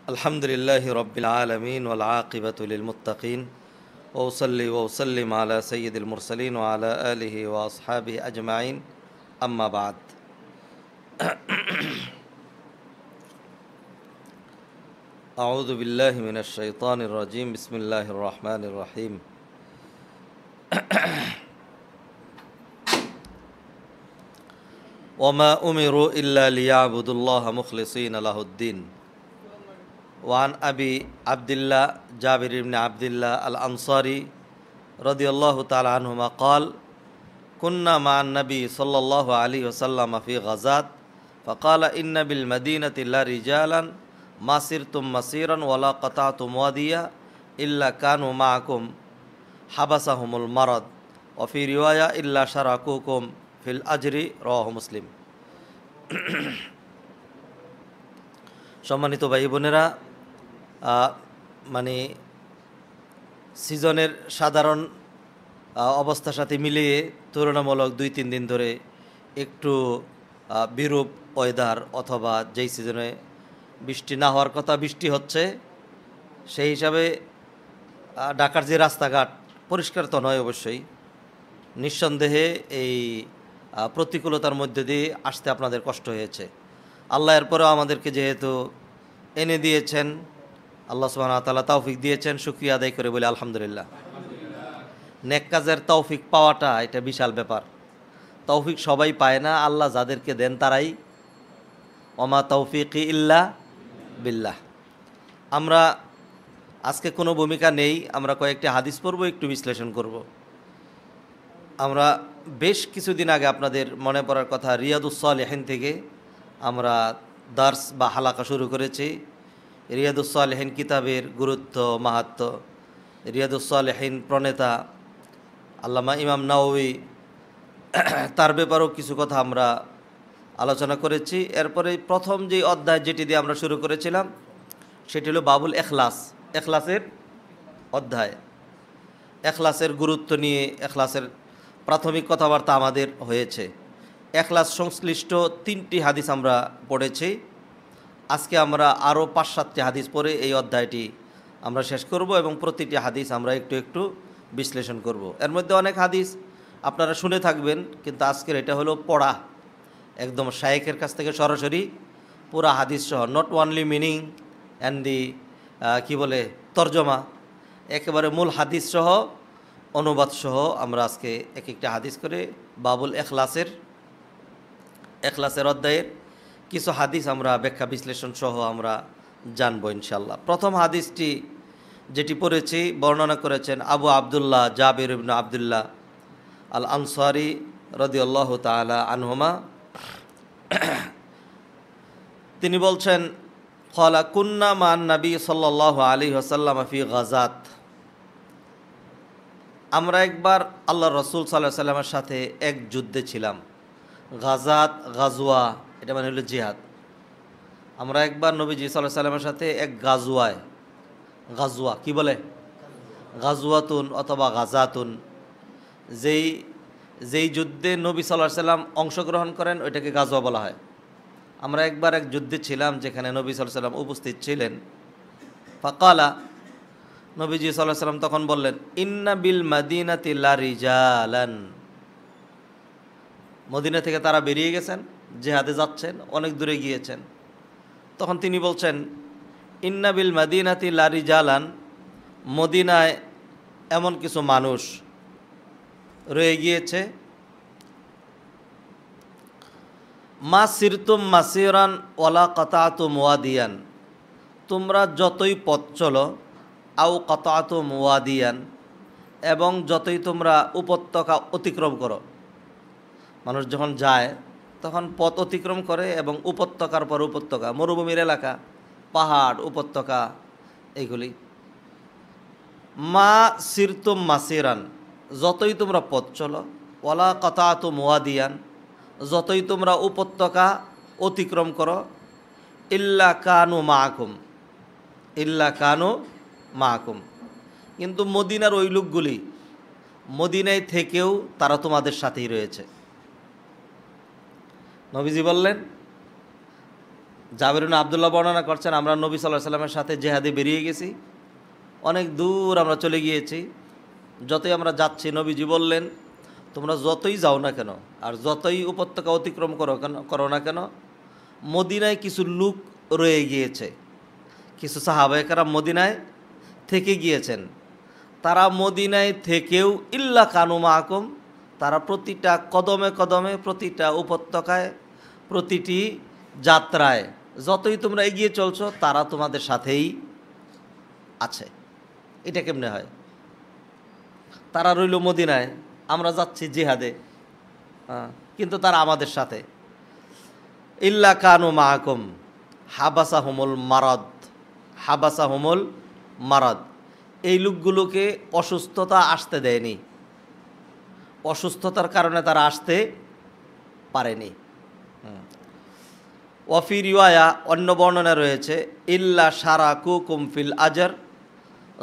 अल्हम्दुलिल्लाहि रब्बिल आलमीन वल आक़िबतु लिल मुत्तक़ीन व उसल्ली व उसल्लिम अला सय्यिदिल मुरसलीन व अला आलिहि व अस्हाबिहि अजमाइन अम्मा बाद। अऊज़ु बिल्लाहि मिनश शैतानिर रजीम बिस्मिल्लाहिर रहमानिर रहीम। वमा उमिरु इल्ला लियअबुदुल्लाह मुखलिसीन लहुद्दीन। वान अबी अब्दिल्ला जाबिर इब्न अब्दिल्ला अल अंसारी रदियल्लाहु ताला अन्हुमा क़ाल कुन्ना मअन नबी सल्लल्लाहु अलैहि वसल्लम फ़ी ग़ज़ात फ़क़ाल इन्न बिल मदीनति लरिजालन मा सिरतुम मसीरन वला क़तअतुम वादिया इल्ला कानू मअकुम हबसहुमुल मरद व फ़ी रिवाया इल्ला शराकुकुम फिल अजरी रवाहु मुस्लिम। सम्मानित भाई बोनेरा, মানে সিজনের সাধারণ অবস্থার সাথে মিলিয়ে তুলনামূলক 2-3 দিন ধরে একটু বিরূপ ওয়েদার অথবা যেই সিজনে বৃষ্টি না হওয়ার কথা বৃষ্টি হচ্ছে, সেই হিসাবে ঢাকার যে রাস্তাঘাট পরিষ্কার তো নয় অবশ্যই, নিঃসন্দেহে এই প্রতিকূলতার মধ্যে দিয়ে আসতে আপনাদের কষ্ট হয়েছে। আল্লাহ এরপরেও আমাদেরকে যেহেতু এনে দিয়েছেন, আল্লাহ সুবহানাহু ওয়া তাআলা তৌফিক দিয়েছেন, শুকরিয়া আদায় করে বলি আলহামদুলিল্লাহ। নেক কাজের তৌফিক পাওয়াটা এটা বিশাল ব্যাপার। তৌফিক সবাই পায় না, আল্লাহ যাদেরকে দেন তারাই। ওমা তৌফিকি ইল্লা বিল্লাহ। আমরা আজকে কোনো ভূমিকা নেই, আমরা কয়েকটি হাদিস পড়ব, একটু বিশ্লেষণ করব। আমরা বেশ কিছুদিন আগে আপনাদের মনে পড়ার কথা রিয়াদুস সালিহিন থেকে আমরা দার্স বা হালাকা শুরু করেছি। রিয়াদুস সালিহিন কিতাবের গুরুত্ব মাহাত্ম্য, রিয়াদুস সালিহিন প্রণেতা আল্লামা ইমাম নাওয়ী, তার ব্যাপারেও কিছু কথা আমরা আলোচনা করেছি। এরপরে প্রথম যে অধ্যায় যেটি দিয়ে আমরা শুরু করেছিলাম সেটি হলো বাবুল এখলাস, এখলাসের অধ্যায়। এখলাসের গুরুত্ব নিয়ে এখলাসের প্রাথমিক কথাবার্তা আমাদের হয়েছে। এখলাস সংশ্লিষ্ট 3টি হাদিস আমরা পড়েছি। আজকে আমরা আরও 5-7টি হাদিস পড়ে এই অধ্যায়টি আমরা শেষ করব এবং প্রতিটি হাদিস আমরা একটু একটু বিশ্লেষণ করব। এর মধ্যে অনেক হাদিস আপনারা শুনে থাকবেন, কিন্তু আজকের এটা হলো পড়া, একদম শায়েখের কাছ থেকে সরাসরি পুরা হাদিস সহ, not only meaning and the তর্জমা, একেবারে মূল হাদিস সহ অনুবাদ সহ আমরা আজকে এক একটা হাদিস করে বাবুল এখলাসের অধ্যায়ের কিছু হাদিস আমরা ব্যাখ্যা বিশ্লেষণ সহ আমরা জানবো ইনশাল্লাহ। প্রথম হাদিসটি যেটি পড়েছি বর্ণনা করেছেন আবু আবদুল্লাহ জাবির ইবনে আব্দুল্লাহ আল আনসারি রাদিয়াল্লাহু তাআলা আনহুমা। তিনি বলছেন ক্বালা কুন্না মান নবী সাল্লাল্লাহু আলাইহি ওয়াসাল্লাম ফি গাযাত। আমরা একবার আল্লাহ রসুল সাল্লাল্লাহু আলাইহি ওয়াসাল্লামের সাথে এক যুদ্ধে ছিলাম। গাযাত, গাজওয়া, এটা মানে হলো জিহাদ। আমরা একবার নবীজি সাল্লাল্লাহু আলাইহি ওয়াসাল্লামের সাথে এক গাজওয়া কি বলে, গাজওয়াতুন অথবা গাজাতুন, যেই যুদ্ধে নবী সাল্লাল্লাহু আলাইহি ওয়াসাল্লাম অংশগ্রহণ করেন ওইটাকে গাজওয়া বলা হয়। আমরা একবার এক যুদ্ধে ছিলাম যেখানে নবী সাল্লাল্লাহু আলাইহি ওয়াসাল্লাম উপস্থিত ছিলেন। ফাকালা, নবীজি সাল্লাল্লাহু আলাইহি ওয়াসাল্লাম তখন বললেন ইন্না বিল মাদিনাতি লারিজালান। মদিনা থেকে তারা বেরিয়ে গেছেন, জিহাদে যাচ্ছেন, অনেক দূরে গিয়েছেন। তখন তিনি বলছেন ইন্না বিল মাদিনাতি লারিজালান, মদিনায় এমন কিছু মানুষ রয়ে গিয়েছে, মা সিরতুম মাসিরান ওয়ালা কাতাতুম ওয়াদিয়ান, তোমরা যতই পথ চলো, আও কাতাতুম ওয়াদিয়ান, এবং যতই তোমরা উপত্যকা অতিক্রম করো। মানুষ যখন যায় তখন পথ অতিক্রম করে এবং উপত্যকার পর উপত্যকা, মরুভূমির এলাকা, পাহাড়, উপত্যকা, এইগুলি। মা সিরতুম মাসিরান, যতই তোমরা পথ চলো, ওয়ালা কাতাতুম ওয়াদিয়ান, যতই তোমরা উপত্যকা অতিক্রম করো, ইল্লা কানু মাআকুম, কিন্তু মদিনার ওই লোকগুলি মদিনায় থেকেও তারা তোমাদের সাথেই রয়েছে। নবীজি বললেন জাবের ইবনে আব্দুল্লাহ বর্ণনা করছেন, আমরা নবী সাল্লাল্লাহু আলাইহি সাল্লামের সাথে জেহাদে বেরিয়ে গেছি, অনেক দূর আমরা চলে গিয়েছি। যতই আমরা যাচ্ছি নবীজি বললেন, তোমরা যতই যাও না কেন আর যতই উপত্যকা অতিক্রম করো না কেন, মদিনায় কিছু লোক রয়ে গিয়েছে, কিছু সাহাবায়ে কেরাম মদিনায় থেকে গিয়েছেন। তারা মদিনায় থেকেও ইল্লা কানু মাআকুম, তারা প্রতিটা কদমে কদমে, প্রতিটা উপত্যকায়, প্রতিটি যাত্রায় যতই তোমরা এগিয়ে চলছো তারা তোমাদের সাথেই আছে। এটা কেমনে হয়? তারা রইল মদিনায়, আমরা যাচ্ছি জিহাদে, কিন্তু তারা আমাদের সাথে। ইল্লা কানু মাআকুম হাবাসাহুমুল মারাদ, হাবাসাহুমুল মারাদ, এই লোকগুলোকে অসুস্থতা আসতে দেয়নি, অসুস্থতার কারণে তারা আসতে পারেনি। ওয়াফি রিওয়ায়া, অন্য বর্ণনা রয়েছে, ইল্লা শারাকুকুম ফিল আজর,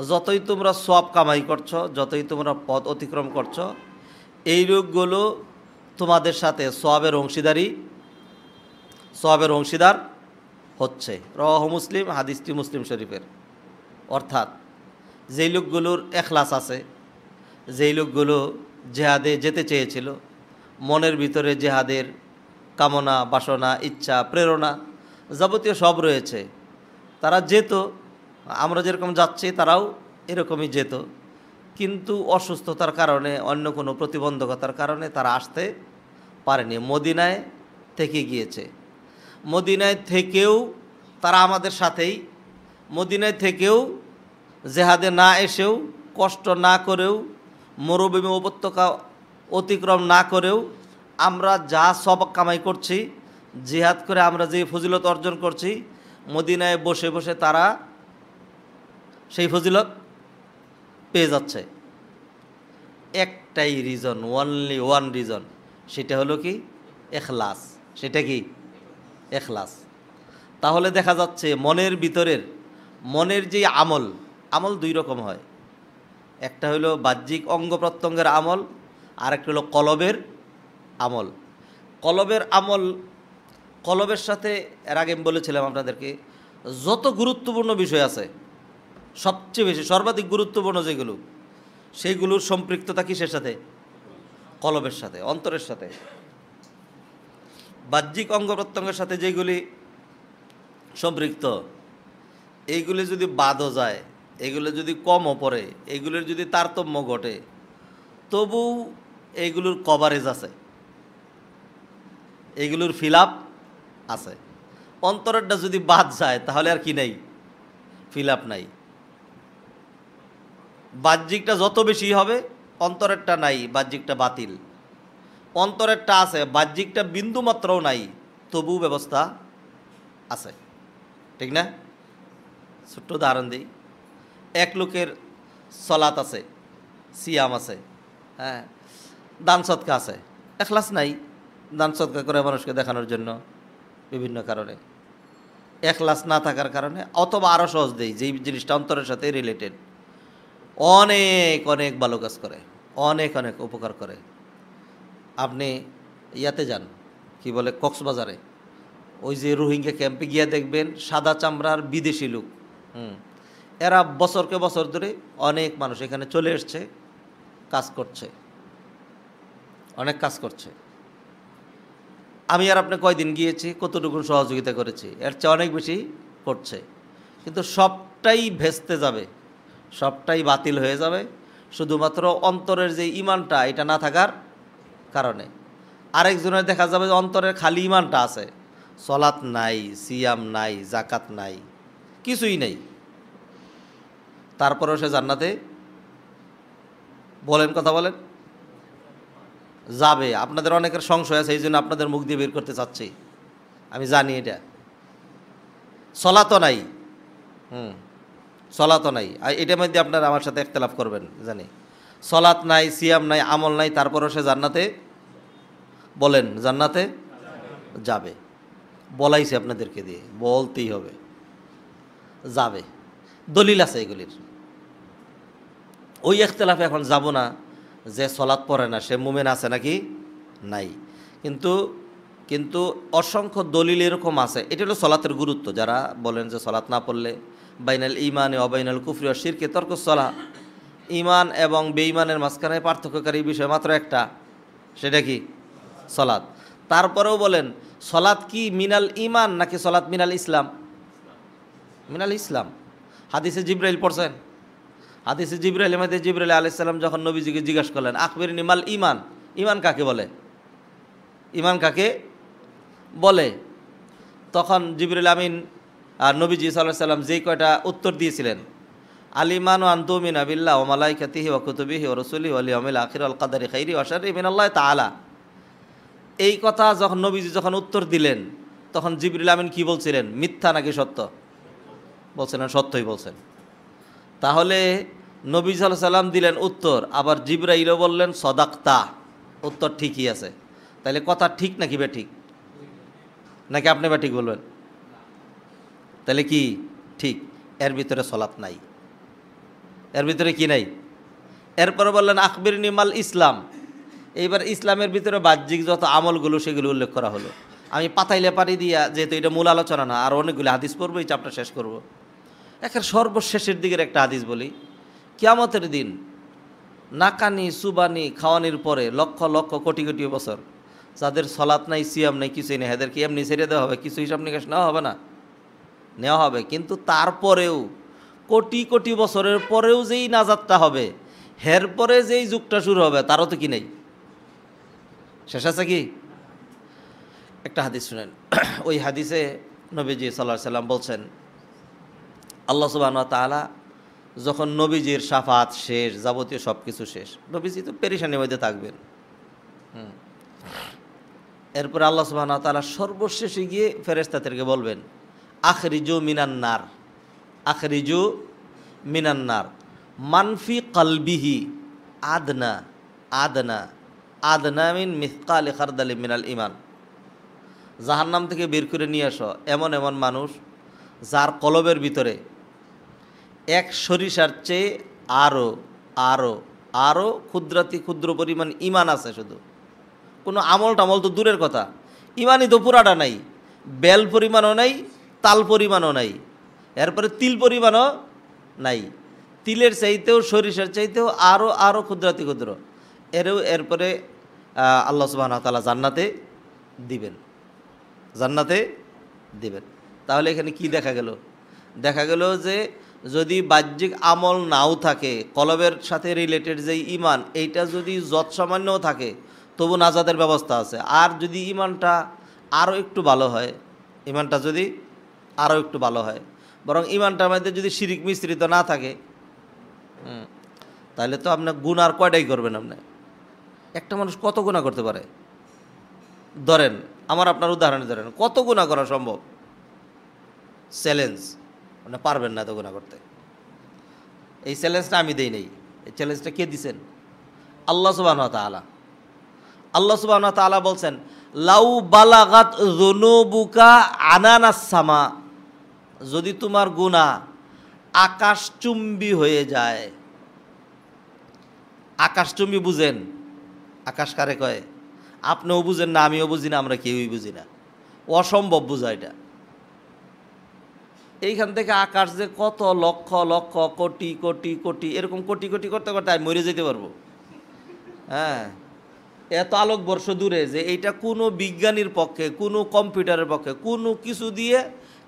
যতই তোমরা সওয়াব কামাই করছো, যতই তোমরা পথ অতিক্রম করছো, এই লোকগুলো তোমাদের সাথে সওয়াবের অংশীদার হচ্ছে। রাওয়াহু মুসলিম, হাদিসটি মুসলিম শরীফের। অর্থাৎ যেই লোকগুলোর এখলাস আছে, যেই লোকগুলো জেহাদে যেতে চেয়েছিল, মনের ভিতরে জেহাদের কামনা, বাসনা, ইচ্ছা, প্রেরণা যাবতীয় সব রয়েছে, তারা যেত, আমরা যেরকম যাচ্ছি তারাও এরকমই যেত, কিন্তু অসুস্থতার কারণে, অন্য কোনো প্রতিবন্ধকতার কারণে তারা আসতে পারেনি, মদিনায় থেকে গিয়েছে। মদিনায় থেকেও তারা আমাদের সাথেই, মদিনায় থেকেও জেহাদে না এসেও, কষ্ট না করেও, মরুভূমি উপত্যকা অতিক্রম না করেও আমরা যা সব কামাই করছি, জিহাদ করে আমরা যে ফজিলত অর্জন করছি, মদিনায় বসে বসে তারা সেই ফজিলত পেয়ে যাচ্ছে। একটাই রিজন, ওনলি ওয়ান রিজন, সেটা হলো কি? এখলাস। সেটা কি? এখলাস। তাহলে দেখা যাচ্ছে মনের যে আমল দুই রকম হয়। একটা হলো বাহ্যিক অঙ্গ প্রত্যঙ্গের আমল, আর একটা হলো কলবের আমল। কলবের সাথে এর আগে আমি বলেছিলাম আপনাদেরকে, যত গুরুত্বপূর্ণ বিষয় আছে, সবচেয়ে বেশি সর্বাধিক গুরুত্বপূর্ণ যেগুলো, সেইগুলোর সম্পৃক্ততা কিসের সাথে? কলবের সাথে, অন্তরের সাথে। বাহ্যিক অঙ্গ প্রত্যঙ্গের সাথে যেগুলি সম্পৃক্ত, এইগুলি যদি বাদও যায়, এগুলো যদি কমও পড়ে, এগুলোর যদি তারতম্য ঘটে, তবু এইগুলোর কভারেজ আছে, এইগুলোর ফিল আপ আছে। অন্তরেরটা যদি বাদ যায় তাহলে আর কি নাই? ফিল আপ নাই। বাহ্যিকটা যত বেশি হবে, অন্তরেরটা নাই, বাহ্যিকটা বাতিল। অন্তরেরটা আছে, বাহ্যিকটা বিন্দু মাত্রও নাই, তবু ব্যবস্থা আছে, ঠিক না? ছোট্ট উদাহরণ দিই, এক লোকের সলাত আছে, সিয়াম আছে, হ্যাঁ, দান সদকা আছে, এখলাস নাই, দান সদকা করে মানুষকে দেখানোর জন্য বিভিন্ন কারণে, এখলাস না থাকার কারণে। অথবা আরও সহজ দেই, যেই জিনিসটা অন্তরের সাথে রিলেটেড, অনেক অনেক ভালো কাজ করে, অনেক অনেক উপকার করে। আপনি ইয়াতে যান, কি বলে, কক্সবাজারে, ওই যে রোহিঙ্গা ক্যাম্পে গিয়ে দেখবেন সাদা চামড়ার বিদেশি লোক, এরা বছরকে বছর ধরে অনেক মানুষ এখানে চলে এসছে, কাজ করছে, অনেক কাজ করছে। আমি আর আপনি কয়দিন গিয়েছি, কতটুকু সহযোগিতা করেছি, এর চেয়ে অনেক বেশি করছে, কিন্তু সবটাই ভেস্তে যাবে, সবটাই বাতিল হয়ে যাবে, শুধুমাত্র অন্তরের যে ইমানটা, এটা না থাকার কারণে। আরেকজনের দেখা যাবে যে অন্তরের খালি ইমানটা আছে, সলাত নাই, সিয়াম নাই, জাকাত নাই, কিছুই নেই, তারপরেও সে জান্নাতে, বলেন, কথা বলেন, যাবে। আপনাদের অনেকের সংশয় আছে, এই জন্য আপনাদের মুখ দিয়ে বের করতে চাচ্ছি, আমি জানি এটা। সলাতও নাই, সলাতও নাই, এটার মধ্যে আপনারা আমার সাথে ইখতিলাফ করবেন জানি। সলাত নাই, সিয়াম নাই, আমল নাই, তারপরও সে জান্নাতে, বলেন, জান্নাতে যাবে। বলাইছে আপনাদেরকে দিয়ে, বলতেই হবে, যাবে, দলিল আছে এগুলির। ওই ইখতিলাফে এখন যাব না যে সলাত পড়ে না সে মুমিন আছে নাকি নাই, কিন্তু কিন্তু অসংখ্য দলিল এরকম আছে। এটা হলো সলাতের গুরুত্ব। যারা বলেন যে সলাত না পড়লে বাইনাল ইমানে অবাইনাল কুফরি ও শিরকে তর্ক সলা, ইমান এবং বেঈমানের মাঝখানে পার্থক্যকারী বিষয় মাত্র একটা, সেটা কি সলাত। তারপরেও বলেন সলাত কি মিনাল ইমান নাকি সলাত মিনাল ইসলাম? মিনাল ইসলাম। হাদিসে জিব্রাইল পড়ছেন, হাদিসে জিব্রাইল মধ্যে জিব্রাইল আলাইহিস সালাম যখন নবীজিকে জিজ্ঞাসা করলেন আখবিরনি মাল ইমান, ইমান কাকে বলে, ইমান কাকে বলে, তখন জিবরিল আমিন আর নবীজি সাল্লাল্লাহু আলাইহি সাল্লাম যেই কয়টা উত্তর দিয়েছিলেন, আল ইমানু আন তুমিনা বিল্লাহি ওয়া মালাইকাতিহি ওয়া কুতুবিহি ওয়া রাসূলিহি ওয়াল ইয়াউমিল আখির ওয়াল কদরি খাইরি ওয়া শাররি মিনাল্লাহি তাআলা। এই কথা যখন নবীজি যখন উত্তর দিলেন তখন জিবরিল আমিন কি বলছিলেন, মিথ্যা নাকি সত্য? বলছেন সত্যই বলছেন। তাহলে নবী সাল্লাল্লাহু আলাইহি সাল্লাম দিলেন উত্তর, আবার জিবরাইলও বললেন সদাক্তা, উত্তর ঠিকই আছে। তাহলে কথা ঠিক নাকি বেঠিক? নাকি আপনি বেঠিক বলবেন? তাহলে কি ঠিক? এর ভিতরে সলাত নাই, এর ভিতরে কি নাই? এরপরে বললেন আখবিরনি মাল ইসলাম। এইবার ইসলামের ভিতরে বাহ্যিক যত আমলগুলো সেগুলো উল্লেখ করা হলো। আমি পাতাইলে পারি দিয়া, যেহেতু এটা মূল আলোচনা না, আর অনেকগুলো হাদিস পড়বো, এই চাপটা শেষ করব। একের সর্বশেষের দিকের একটা হাদিস বলি। কিয়ামতের দিন নাকানি সুবানি খাওয়ানির পরে লক্ষ লক্ষ কোটি কোটি বছর যাদের সলাত নাই, সিয়াম নাই, কিছুই নেই, এদেরকে এমনি ছেড়ে দেওয়া হবে, কিছু হিসাব নিকাশ নেওয়া হবে না? নেওয়া হবে। কিন্তু তারপরেও কোটি কোটি বছরের পরেও যেই নাজাতটা হবে, হের পরে যেই যুগটা শুরু হবে, তারও তো কি নেই, শেষ আছে কি? একটা হাদিস শুনেন। ওই হাদিসে নবীজি সাল্লাল্লাহু আলাইহি সাল্লাম বলছেন, আল্লাহ সুবহানাহু ওয়া তাআলা যখন নবীজির শাফাত শেষ, যাবতীয় সব কিছু শেষ, নবীজি তো পেরেশানির মধ্যে থাকবেন। এরপরে আল্লাহ সুবহানাহু ওয়া তাআলা সর্বশেষে গিয়ে ফেরেশতাদেরকে বলবেন, আখরিজু মিনান্নার, আখরিজু মিনান্নার মানফি কলবিহি আদনা আদনা আদনা মিন মিসকালি খারদালি মিনাল ইমান। জাহান্নাম থেকে বের করে নিয়ে আসো এমন এমন মানুষ যার কলবের ভিতরে এক সরিষার চেয়ে আরও আরও আরও ক্ষুদ্রাতি ক্ষুদ্র পরিমাণ ইমান আছে। শুধু কোনো আমল টামল তো দূরের কথা, ইমানই তো পুরাটা নাই, বেল পরিমাণও নাই, তাল পরিমাণও নাই, এরপরে তিল পরিমাণও নাই, তিলের চাইতেও সরিষার চাইতেও আরও আরও ক্ষুদ্রাতি ক্ষুদ্র। এরপরে আল্লাহ সুবহানাহু ওয়া তাআলা জান্নাতে দিবেন, জান্নাতে দিবেন। তাহলে এখানে কি দেখা গেল? দেখা গেল যে যদি বাহ্যিক আমল নাও থাকে, কলবের সাথে রিলেটেড যেই ইমান, এইটা যদি যৎসামান্যও থাকে তবু নাজাতের ব্যবস্থা আছে। আর যদি ইমানটা আরও একটু ভালো হয়, ইমানটা যদি আরও একটু ভালো হয়, বরং ইমানটার মধ্যে যদি শিরিক মিশ্রিত না থাকে, তাহলে তো আপনার গুনার কয়টাই করবেন। আপনি একটা মানুষ কত গুনাহ করতে পারে? ধরেন আমার আপনার উদাহরণে ধরেন, কত গুনাহ করা সম্ভব? চ্যালেঞ্জ, আপনি পারবেন না এত গুনাহ করতে। এই চ্যালেঞ্জটা আমি দেই নেই, এই চ্যালেঞ্জটা কে দিছেন? আল্লাহ সুবহানাহু ওয়া তাআলা। আল্লাহ সুবহানাহু ওয়া তাআলা বলছেন, লাউ বালাগাত যুনুবুকা আনানাস সামা, যদি তোমার গুনাহ আকাশচুম্বী হয়ে যায়। আকাশচুম্বী বুঝেন? আকাশ কারে কয়? আপনিও বুঝেন না, আমিও বুঝি না, আমরা কেউই বুঝি না, অসম্ভব বুঝা এটা। এইখান থেকে আকাশ যে কত লক্ষ লক্ষ কোটি কোটি কোটি, এরকম কোটি কোটি করতে করতে আমি মরে যেতে পারবো। হ্যাঁ, এত আলোকবর্ষ দূরে, যে এইটা কোনো বিজ্ঞানীর পক্ষে, কোনো কম্পিউটারের পক্ষে, কোনো কিছু দিয়ে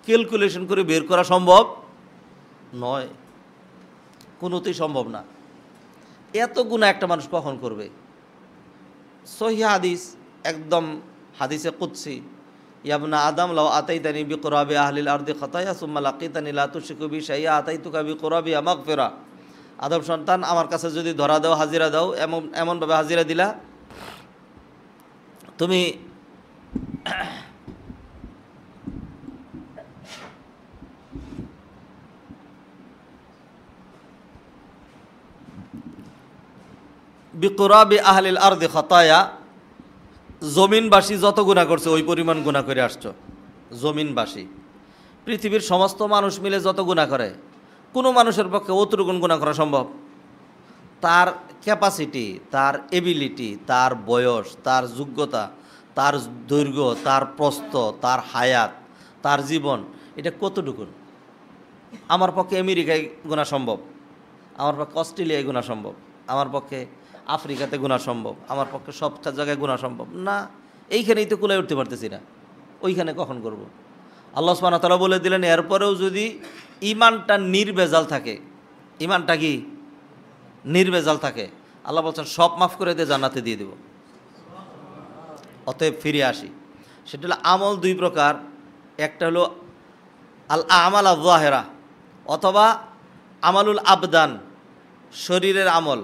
ক্যালকুলেশন করে বের করা সম্ভব নয়, কোনোতেই সম্ভব না। এত গুনাহ একটা মানুষ কখন করবে? সহিহ হাদিস, একদম হাদিসে কুদসি, ইয়াবনা আদম লাউ আতাইতানি বিকুরাবি আহলিল আরদি খাতায়া সুম্মা লাকিতানি লা তুশরিকু বি শাইআ আতাইতুকা বিকুরাবি মাগফিরা। আদম সন্তান, আমার কাছে যদি ধরা দাও, হাজিরা দাও, এমনভাবে হাজিরা দিলা তুমি বিকুরাবি আহলিল আরদি খাতায়া, জমিনবাসী যত গুনাহ করছে ওই পরিমাণ গুনাহ করে আসছো। জমিনবাসী, পৃথিবীর সমস্ত মানুষ মিলে যত গুনাহ করে, কোনো মানুষের পক্ষে অতটুকুন গুনাহ করা সম্ভব? তার ক্যাপাসিটি, তার এবিলিটি, তার বয়স, তার যোগ্যতা, তার দৈর্ঘ্য, তার প্রস্থ, তার হায়াত, তার জীবন, এটা কতটুকুন? আমার পক্ষে আমেরিকায় গোনা সম্ভব, আমার পক্ষে অস্ট্রেলিয়ায় গোনা সম্ভব, আমার পক্ষে আফ্রিকাতে গোনা সম্ভব, আমার পক্ষে সব জায়গায় গোনা সম্ভব না। এইখানেই তো কুলায় উঠতে পারতেছি না, ওইখানে কখন করব? আল্লাহ সুবহানাহু ওয়া তাআলা বলে দিলেন, এরপরেও যদি ইমানটা নির্ভেজাল থাকে, ইমানটা কি নির্ভেজাল থাকে, আল্লাহ বলছেন সব মাফ করে দিয়ে জান্নাতে দিয়ে দেব। অতএব ফিরে আসি, সেটা হলো আমল দুই প্রকার। একটা হলো আল আমাল আয-যাহিরা অথবা আমালুল আবদান, শরীরের আমল,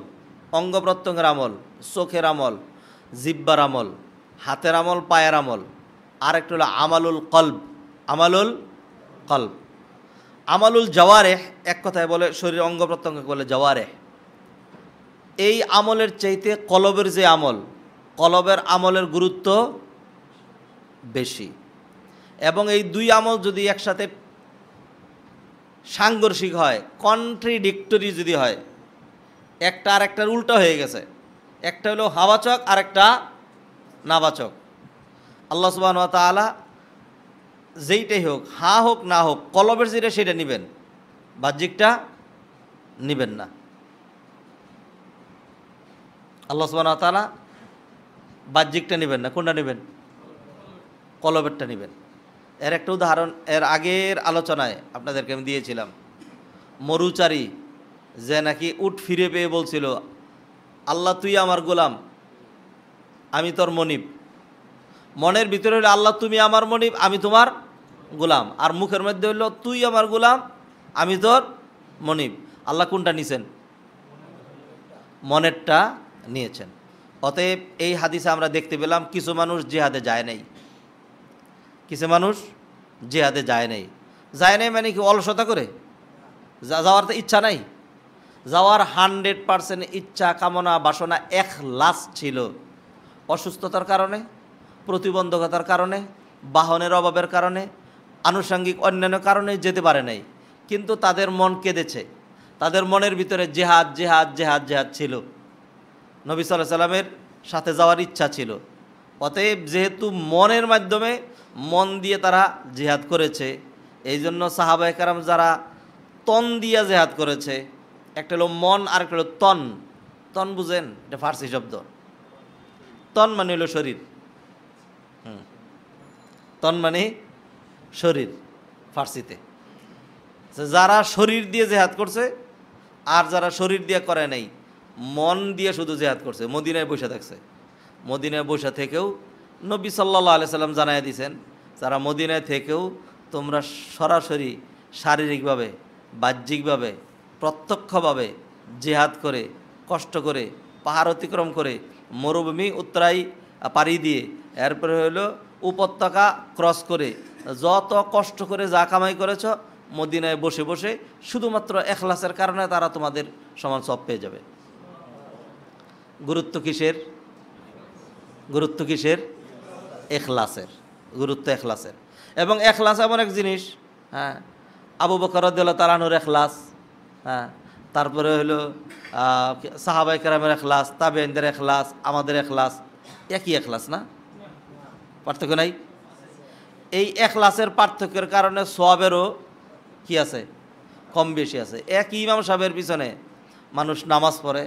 অঙ্গ প্রত্যঙ্গের আমল, চোখের আমল, জিহ্বার আমল, হাতের আমল, পায়ের আমল। আর একটা হলো আমালুল কলব, আমালুল কলব। আমালুল জাওয়ারেহ এক কথায় বলে শরীর অঙ্গ প্রত্যঙ্গকে বলে জাওয়ারেহ। এই আমলের চাইতে কলবের যে আমল, কলবের আমলের গুরুত্ব বেশি। এবং এই দুই আমল যদি একসাথে সাংঘর্ষিক হয়, কন্ট্রাডিক্টরি যদি হয়, একটা আর একটার উল্টা হয়ে গেছে, একটা হলো হাওয়াচক আর একটা নাবাচক, আল্লাহ সুবহানাহু ওয়া তাআলা যেইটাই হোক, হা হোক না হোক, কলবের যেটা সেটা নেবেন, বাহ্যিকটা নেবেন না। আল্লাহ সুবহানাহু ওয়া তাআলা বাহ্যিকটা নেবেন না, কোনটা নেবেন? কলবেরটা নেবেন। এর একটা উদাহরণ এর আগের আলোচনায় আপনাদেরকে আমি দিয়েছিলাম। মরুচারী যে নাকি উট ফিরে পেয়ে বলছিল, আল্লাহ তুই আমার গোলাম, আমি তোর মনিব। মনের ভিতরে হলো আল্লাহ তুমি আমার মনিব, আমি তোমার গোলাম, আর মুখের মধ্যে হলো তুই আমার গোলাম, আমি তোর মনিব। আল্লাহ কোনটা নিছেন? মনেরটা নিয়েছেন। অতএব এই হাদিসে আমরা দেখতে পেলাম কিছু মানুষ জিহাদে যায় নাই, কিছু মানুষ জিহাদে যায় নাই। যায় নাই মানে কি অলসতা করে? যাওয়ার তো ইচ্ছা নাই। যাওয়ার 100% ইচ্ছা, কামনা, বাসনা, ইখলাস ছিল। অসুস্থতার কারণে, প্রতিবন্ধকতার কারণে, বাহনের অভাবের কারণে, আনুষঙ্গিক অন্যান্য কারণে যেতে পারে নাই। কিন্তু তাদের মন কেঁদেছে, তাদের মনের ভিতরে জেহাদ জেহাদ জেহাদ জেহাদ ছিল, নবী সাল্লাল্লাহু আলাইহি সাল্লামের সাথে যাওয়ার ইচ্ছা ছিল। অতএব যেহেতু মনের মাধ্যমে মন দিয়ে তারা জিহাদ করেছে, এই জন্য সাহাবায়ে কেরাম যারা তন দিয়া জেহাদ করেছে, একটা হলো মন আর একটা হলো তন। তন বুঝেন? এটা ফার্সি শব্দ। তন মানে হলো শরীর, তন মানে শরীর ফার্সিতে। যারা শরীর দিয়ে জেহাদ করছে আর যারা শরীর দিয়ে করে নাই, মন দিয়ে শুধু জেহাদ করছে, মদিনায় বসে থাকছে। মদিনায় বসে থেকেও নবী সাল্লাল্লাহু আলাইহি সাল্লাম জানায় দিয়েছেন, যারা মদিনায় থেকেও তোমরা সরাসরি শারীরিকভাবে, বাহ্যিকভাবে, প্রত্যক্ষভাবে জেহাদ করে, কষ্ট করে, পাহাড় অতিক্রম করে, মরুভূমি উত্তরাই পাড়ি দিয়ে, এরপরে হলো উপত্যকা ক্রস করে, যত কষ্ট করে যা কামাই করেছ, মদিনায় বসে বসে শুধুমাত্র ইখলাসের কারণে তারা তোমাদের সমান সওয়াব পেয়ে যাবে। গুরুত্ব কিসের? গুরুত্ব কিসের? ইখলাসের। গুরুত্ব ইখলাসের। এবং ইখলাস এমন এক জিনিস, হ্যাঁ, আবু বকর রাদিয়াল্লাহু তাআলা আনহুর ইখলাস, হ্যাঁ, তারপরে হলো সাহাবায়ে কেরামের ইখলাস, তাবেঈনদের ইখলাস, আমাদের ইখলাস, একই ইখলাস না? পার্থক্য নাই? এই ইখলাসের পার্থক্যের কারণে সওয়াবেরও কি আছে? কম বেশি আছে। এক ইমাম সাহেবের পিছনে মানুষ নামাজ পড়ে,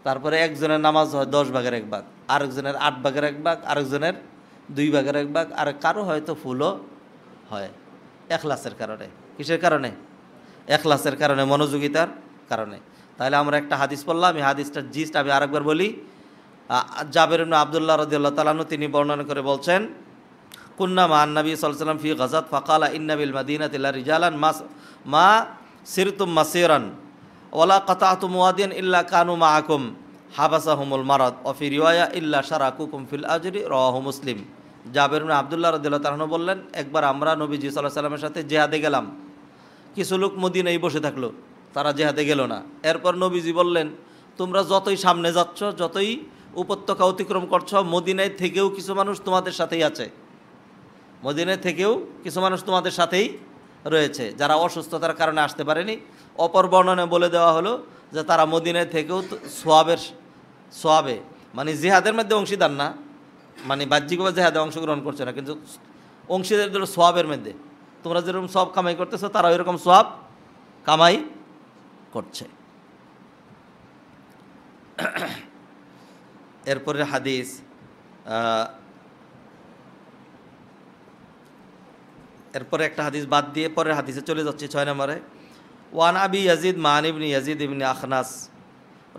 তারপরে একজনের নামাজ হয় 10 ভাগের 1 ভাগ, আরেকজনের 8 ভাগের 1 ভাগ, আরেকজনের 2 ভাগের 1 ভাগ, আর কারো হয়তো ফুলও হয়। ইখলাসের কারণে। কিসের কারণে? ইখলাসের কারণে, মনোযোগিতার কারণে। তাহলে আমরা একটা হাদিস পড়লাম, এই হাদিসটার জিস্ট আমি আরেকবার বলি। জাবের ইবনে আব্দুল্লাহ রাদিয়াল্লাহু তাআলা আনহু তিনি বর্ণনা করে বলছেন, কুন্না মা নবী সাল্লাল্লাহু আলাইহি ওয়াসাল্লাম ফি গাযাত ফাকালা ইন্না বিল মাদিনাতি লা রিজালান মা সিরতুম মাসিরান ওয়ালা কাতাতুম ওয়াদিয়ান ইল্লা কানু মাআকুম হাবাসাহুমুল মারাদ ওয়া ফি রিওয়ায়া ইল্লা শারাকুকুম ফিল আজরি রাওয়াহু মুসলিম। জাবের ইবনে আব্দুল্লাহ রাদিয়াল্লাহু তাআলা বললেন, একবার আমরা নবীজি সাল্লাল্লাহু আলাইহি ওয়াসাল্লামের সাথে জিহাদে গেলাম। কিছু লোক মদিনায় বসে থাকলো, তারা জিহাদে গেল না। এরপর নবীজি বললেন, তোমরা যতই সামনে যাচ্ছ, যতই উপত্যকা অতিক্রম করছো, মদিনায় থেকেও কিছু মানুষ তোমাদের সাথেই আছে, মদিনায় থেকেও কিছু মানুষ তোমাদের সাথেই রয়েছে, যারা অসুস্থতার কারণে আসতে পারেনি। অপর বর্ণনায় বলে দেওয়া হলো যে তারা মদিনায় থেকেও সোয়াবে, মানে জিহাদের মধ্যে অংশীদার না, মানে বাহ্যিকভাবে জেহাদে অংশগ্রহণ করছে না, কিন্তু অংশীদার দিল সোয়াবের মধ্যে। তোমরা যেরকম সব কামাই করতেছো তারা ওইরকম সোয়াব কামাই করছে। এরপরে হাদিস, এরপরে একটা হাদিস বাদ দিয়ে পরের হাদিসে চলে যাচ্ছি 6 নম্বরে। ওয়ান আবি ইয়াজিদ মান ইবনে ইয়াজিদ ইবনে আখনাস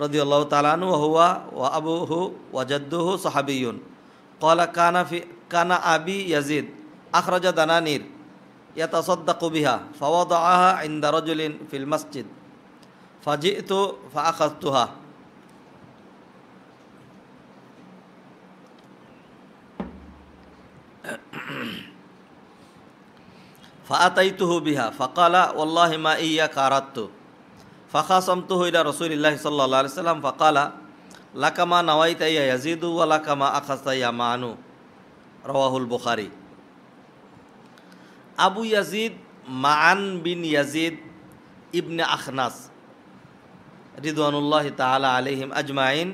রাদিয়াল্লাহু তাআলা আনহু ওয়া হুয়া ওয়া আবুহু ওয়া জাদ্দুহু সাহাবিয়্যুন ক্বালা কানা আবি ইয়াজিদ আখরাজা দানানির ইয়াতাসাদ্দাকু বিহা ফাওয়াদাআহা ইনদা রাজুলিন ফিল মসজিদ ফাজি'তু ফাআখাযতুহা ফাআতাইতুহু বিহা ফাকালা ওয়াল্লাহি মা ইয়্যাকা আরাদতু ফাখাসামতুহু ইলা রাসূলিল্লাহি সাল্লাল্লাহু আলাইহি ওয়াসাল্লাম ফাকালা লাকা মা নাওয়াইতা ইয়া ইয়াজিদু ওয়া লাকা মা আখাযতা ইয়া মানু। রাওয়াহুল বুখারী। আবু ইয়াজিদ মান বিন ইয়াজিদ ইবনে আখনাস রিদওয়ানুল্লাহি তাআলা আলাইহিম আজমাইন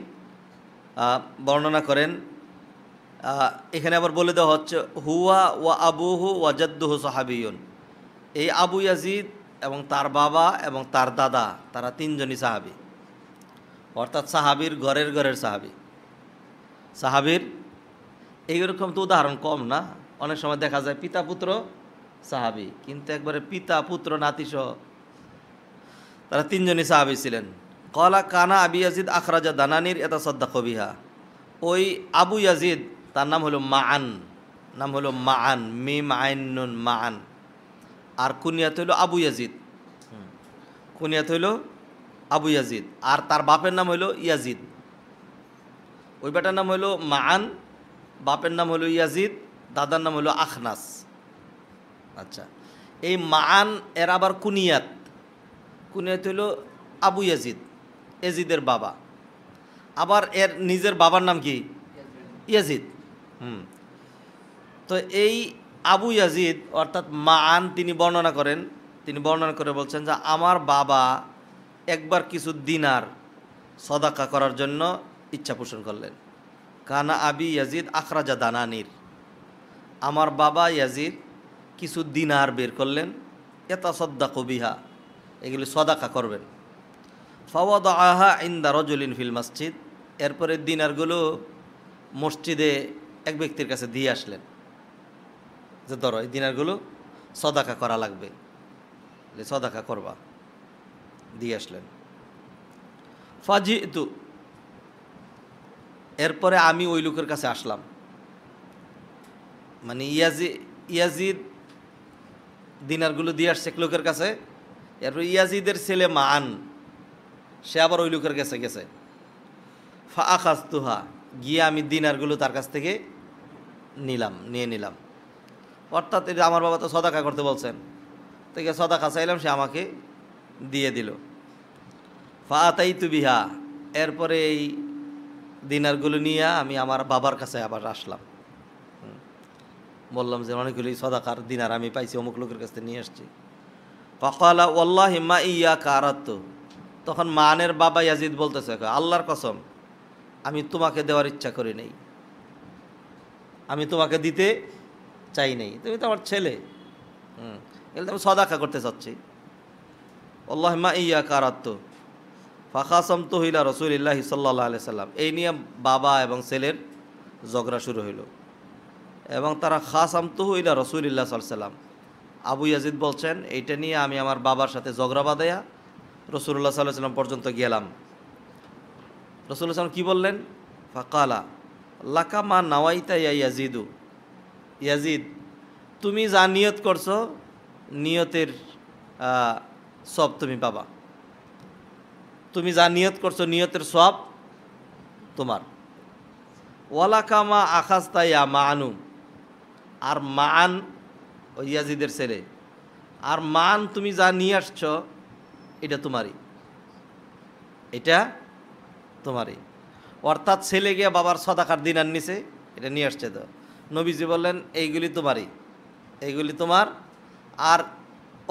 বর্ণনা করেন। এখানে আবার বলে দেওয়া হচ্ছে হুয়া ওয়া আবুহু ওয়া জাদ্দুহু সাহাবিয়ুন। এই আবু ইয়াজিদ এবং তার বাবা এবং তার দাদা তারা তিনজনই সাহাবী, অর্থাৎ সাহাবীর ঘরের ঘরের সাহাবী। সাহাবীর এইরকম তো উদাহরণ কম না, অনেক সময় দেখা যায় পিতা পুত্র সাহাবী, কিন্তু একবারে পিতা পুত্র নাতিসহ তারা তিনজনই সাহাবী ছিলেন। ক্বালা কানা আবি ইয়াজিদ আখরাজা দানানির ইয়াতাসাদ্দাকু বিহা। ওই আবু ইয়াজিদ তার নাম হলো মাআন, মিম আইন নুন মাআন, আর কুনিয়াত হইল আবু ইয়াজিদ, কুনিয়াত হইল আবু ইয়াজিদ, আর তার বাপের নাম হইল ইয়াজিদ। ওই বেটার নাম হইল মাআন, বাপের নাম হইল ইয়াজিদ, দাদার নাম হইল আখনাস। আচ্ছা, এই মাআন এর আবার কুনিয়াত হইল আবু ইয়াজিদ, ইয়াজিদের বাবা। আবার এর নিজের বাবার নাম কি? ইয়াজিদ। তো এই আবু ইয়াজিদ অর্থাৎ মাআন তিনি বর্ণনা করে বলছেন যে আমার বাবা একবার কিছু দিনার সদাকা করার জন্য ইচ্ছা পোষণ করলেন। কানা আবি ইয়াজিদ আখরাজা দানানির, আমার বাবা ইয়াজিদ কিছু দিনার বের করলেন, ইয়াতাসাদ্দাকু বিহা, এগুলি সদাকা করবেন। ফাওয়াদাআহা ইনদা রাজুলিন ফিল মসজিদ, এরপরে দিনারগুলো মসজিদে এক ব্যক্তির কাছে দিয়ে আসলেন, যে ধরো এই দিনারগুলো সদাকা করা লাগবে, সদাকা করবা, দিয়ে আসলেন। ফাজিতু, এরপরে আমি ওই লোকের কাছে আসলাম, মানে ইয়াজিদ দিনারগুলো দিয়ে আসছে এক লোকের কাছে, এরপর ইয়াজিদের ছেলে মাআন সে আবার ওই লোকের কাছে গেছে। ফাআখাযতুহা, গিয়ে আমি দিনারগুলো তার কাছ থেকে নিয়ে নিলাম। অর্থাৎ এটা আমার বাবা তো সদাকা করতে বলছেন, থেকে সদাকা চাইলাম, সে আমাকে দিয়ে দিল। ফাআতাইতু বিহা, এরপরে এই দিনারগুলো নিয়ে আমি আমার বাবার কাছে আবার আসলাম, বললাম যে অনেকগুলি সদাকার দিনার আমি পাইছি, অমুক লোকের কাছ থেকে নিয়ে আসছি। ফাকালা ওয়াল্লাহি মা ইয়্যাকা আরাদতু, তখন মানের বাবা ইয়াজিদ বলতেছে আল্লাহর কসম আমি তোমাকে দেওয়ার ইচ্ছা করি নাই, আমি তোমাকে দিতে চাই নাই, তুমি তো আমার ছেলে, এগুলো আমি সদাকা করতে চাচ্ছি। আল্লাহ মা ইয়্যাকা আরাদতু ফাখাসামতুহু ইলা রাসূলিল্লাহি সাল্লাল্লাহু আলাইহি সাল্লাম। এই নিয়ে বাবা এবং ছেলের ঝগড়া শুরু হইল, এবং তারা খাসামতুহু ইলা রাসূলিল্লাহি সাল্লাল্লাহু আলাইহি সাল্লাম। আবু ইয়াজিদ বলছেন এইটা নিয়ে আমি আমার বাবার সাথে ঝগড়া বাঁধাইয়া রাসূলুল্লাহ সাল্লাল্লাহু আলাইহি সাল্লাম পর্যন্ত গেলাম। রাসূলুল্লাহ সাল্লাল্লাহু কি বললেন? ফাকালা লাকা মা নাওয়াইতা ইয়া ইয়াজিদু, ইয়াজিদ তুমি যা নিয়ত করছো নিয়তের সব তুমি পাবা, তুমি যা নিয়ত করছো নিয়তের সব তোমার। ওয়ালাকা মা আখাযতা ইয়া মাআনু, আর মাআন ওই ইয়াজিদের ছেলে, আর মান তুমি যা নিয়ে আসছো এটা তোমারই, এটা তোমারই। অর্থাৎ ছেলে গিয়ে বাবার সদাকার দিনার নিছে, এটা নিয়ে আসছে। তো নবীজি বললেন এইগুলি তোমারই, এইগুলি তোমার। আর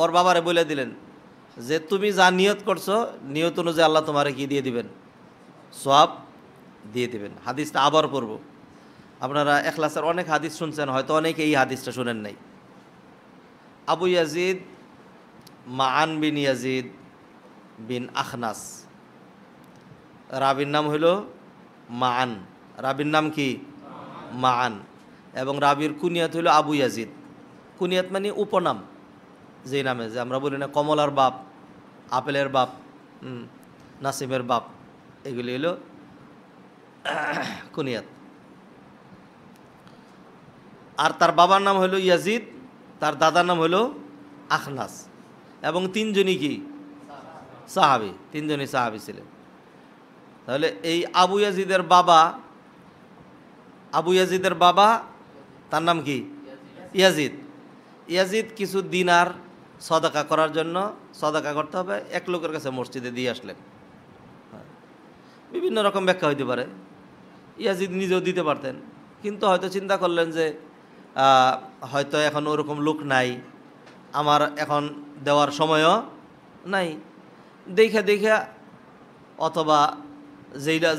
ওর বাবারে বলে দিলেন যে তুমি যা নিয়ত করছো নিয়ত অনুযায়ী আল্লাহ তোমারে কি দিয়ে দিবেন? সওয়াব দিয়ে দিবেন। হাদিসটা আবার পড়ব। আপনারা ইখলাসের অনেক হাদিস শুনছেন, হয়তো অনেকে এই হাদিসটা শুনেন নাই। আবু ইয়াজিদ মাআন বিন ইয়াজিদ বিন আখনাস, রাবির নাম হইল মাআন, রাবির নাম কি মাআন, এবং রাবির কুনিয়াত হইল আবু ইয়াজিদ। কুনিয়াত মানে উপনাম, যেই নামে যে আমরা বলি না কমলার বাপ, আপেলের বাপ, নাসিমের বাপ, এগুলি হলো কুনিয়াত। আর তার বাবার নাম হলো ইয়াজিদ, তার দাদার নাম হলো আখনাস, এবং তিনজনই কি সাহাবী, তিনজনই সাহাবী ছিলেন। তাহলে এই আবু ইয়াজিদের বাবা তার নাম কি ইয়াজিদ। ইয়াজিদ কিছু দিনার সদাকা করার জন্য, সদাকা করতে হবে, এক লোকের কাছে মসজিদে দিয়ে আসলেন। বিভিন্ন রকম ব্যাখ্যা হইতে পারে, ইয়াজিদ নিজেও দিতে পারতেন, কিন্তু হয়তো চিন্তা করলেন যে হয়তো এখন ওরকম লোক নাই, আমার এখন দেওয়ার সময়ও নাই, দেখা অথবা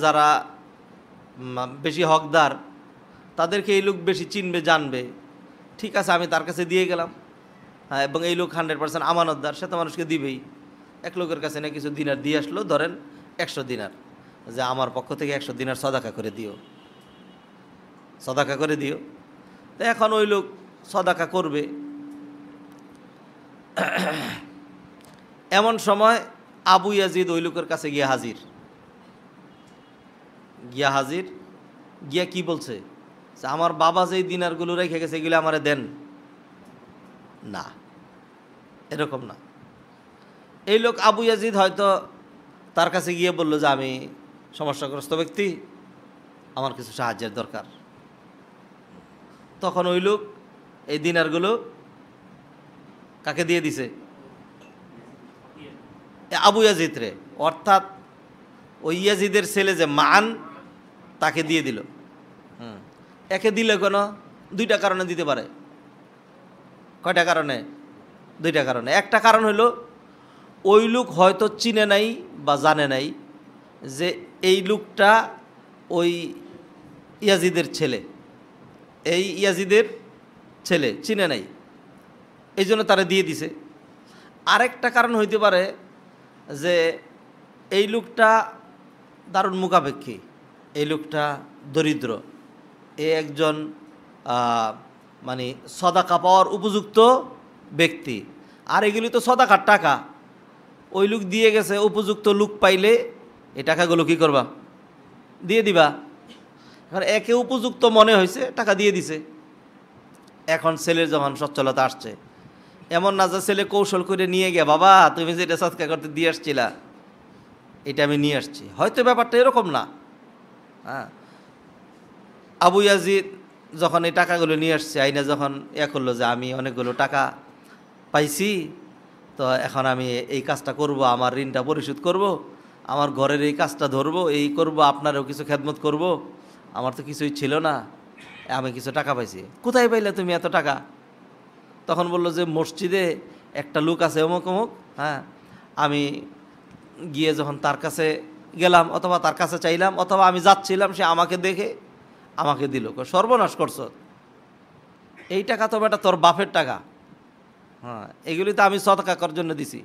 যারা বেশি হকদার তাদেরকে এই লোক বেশি চিনবে, জানবে, ঠিক আছে আমি তার কাছে দিয়ে গেলাম। হ্যাঁ, এবং এই লোক 100% আমানতদার, সে তো মানুষকে দিবেই। এক লোকের কাছে না কিছু দিনার দিয়ে আসলো, ধরেন 100 দিনার, যে আমার পক্ষ থেকে 100 দিনার সদাকা করে দিও, সদাকা করে দিও। তো এখন ওই লোক সদাকা করবে, এমন সময় আবু ইয়াজিদ ওই লোকের কাছে গিয়ে হাজির, গিয়া কি বলছে, যে আমার বাবা যেই দিনারগুলো রেখে গেছে এগুলো আমারে দেন না, এরকম না। এই লোক আবু ইয়াজিদ হয়তো তার কাছে গিয়ে বলল যে আমি সমস্যাগ্রস্ত ব্যক্তি, আমার কিছু সাহায্যের দরকার। তখন ওই লোক এই দিনারগুলো কাকে দিয়ে দিছে, আবু ইয়াজিদ রে, অর্থাৎ ওই ইয়াজিদের ছেলে যে মান, তাকে দিয়ে দিল। একে দিলে কেন? দুইটা কারণে দিতে পারে। কয়টা কারণে? দুইটা কারণে। একটা কারণ হলো ওই লোক হয়তো চিনে নাই বা জানে নাই যে এই লোকটা ওই ইয়াজিদের ছেলে, এই ইয়াজিদের ছেলে চিনে নাই, এই জন্য তারা দিয়ে দিছে। আরেকটা কারণ হইতে পারে যে এই লোকটা দারুণ মুখাপেক্ষী, এই লোকটা দরিদ্র, এ একজন মানে সদাকা পাওয়ার উপযুক্ত ব্যক্তি। আর এগুলি তো সদাকার টাকা, ওই লোক দিয়ে গেছে, উপযুক্ত লোক পাইলে এই টাকাগুলো কী করবা? দিয়ে দিবা। এখন একে উপযুক্ত মনে হয়েছে, টাকা দিয়ে দিছে। এখন ছেলের যখন সচ্ছলতা আসছে, এমন না যে ছেলে কৌশল করে নিয়ে গিয়ে, বাবা তুমি যেটা সৎকার করতে দিয়ে আসছিলা এটা আমি নিয়ে আসছি, হয়তো ব্যাপারটা এরকম না। হ্যাঁ, আবু ইয়াজিদ যখন এই টাকাগুলো নিয়ে আসছে, আইনা যখন করলো যে আমি অনেকগুলো টাকা পাইছি, তো এখন আমি এই কাজটা করব, আমার ঋণটা পরিশোধ করব, আমার ঘরের এই কাজটা ধরবো, এই করব, আপনারও কিছু খেদমত করব, আমার তো কিছুই ছিল না, আমি কিছু টাকা পাইছি। কোথায় পাইলে তুমি এত টাকা? তখন বললো যে মসজিদে একটা লোক আছে অমুক অমুক, হ্যাঁ, আমি গিয়ে যখন তার কাছে গেলাম, অথবা তার কাছে চাইলাম, অথবা আমি যাচ্ছিলাম, সে আমাকে দেখে আমাকে দিল। সর্বনাশ করছ, এই টাকা তো বেটা তোর বাপের টাকা। হ্যাঁ, এগুলি তো আমি সদাকা করার জন্য দিছি,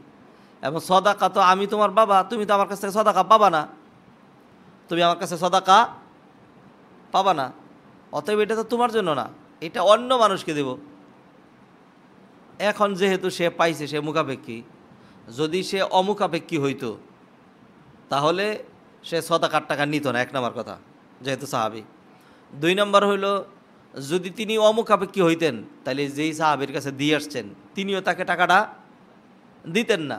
এবং সদাকা তো আমি তোমার বাবা, তুমি তো আমার কাছ থেকে সদাকা পাবা না, তুমি আমার কাছে সদাকা পাবা না, অতএব এটা তো তোমার জন্য না, এটা অন্য মানুষকে দেব। এখন যেহেতু সে পাইছে, সে মুখাপেক্ষী, যদি সে অমুখাপেক্ষী হইতো তাহলে সে সদাকার টাকা নিত না, এক নম্বর কথা, যেহেতু সাহাবী। 2 নম্বর হইল, যদি তিনি অমুখাপেক্ষী হইতেন তাহলে যেই সাহাবীর কাছে দিয়ে আসছেন তিনিও তাকে টাকাটা দিতেন না।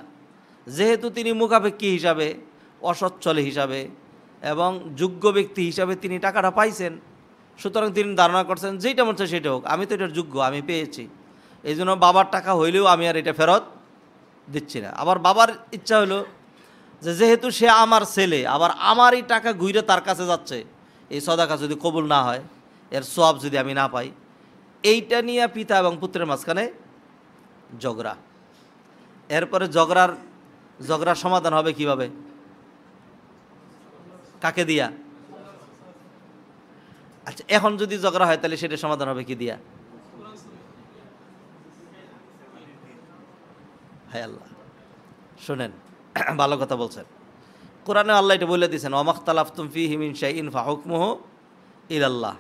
যেহেতু তিনি মুখাপেক্ষী হিসাবে, অসচ্ছল হিসাবে এবং যোগ্য ব্যক্তি হিসাবে তিনি টাকাটা পাইছেন, সুতরাং তিনি ধারণা করছেন যেইটা মনে হচ্ছে সেটা হোক, আমি তো এটার যোগ্য, আমি পেয়েছি, এই জন্য বাবার টাকা হইলেও আমি আর এটা ফেরত দিচ্ছি না। আবার বাবার ইচ্ছা হলো যে যেহেতু সে আমার ছেলে, আবার আমারই টাকা ঘুরে তার কাছে যাচ্ছে, এই সদাকা যদি কবুল না হয়, এর সওয়াব যদি আমি না পাই, এইটা নিয়ে পিতা এবং পুত্রের মাঝখানে ঝগড়া। এরপরে ঝগড়ার সমাধান হবে কিভাবে? কাকে দিয়া? আচ্ছা, এখন যদি ঝগড়া হয় তাহলে সেটা সমাধান হবে কি দিয়া? হায় আল্লাহ, শোনেন, ভালো কথা বলছেন। কোরআনে আল্লাহ এটা বলে দিয়েছেন, ওয়ামাখতালাফতুম ফীহি মিন শাইইন ফাহুকমুহু ইলাল্লাহ।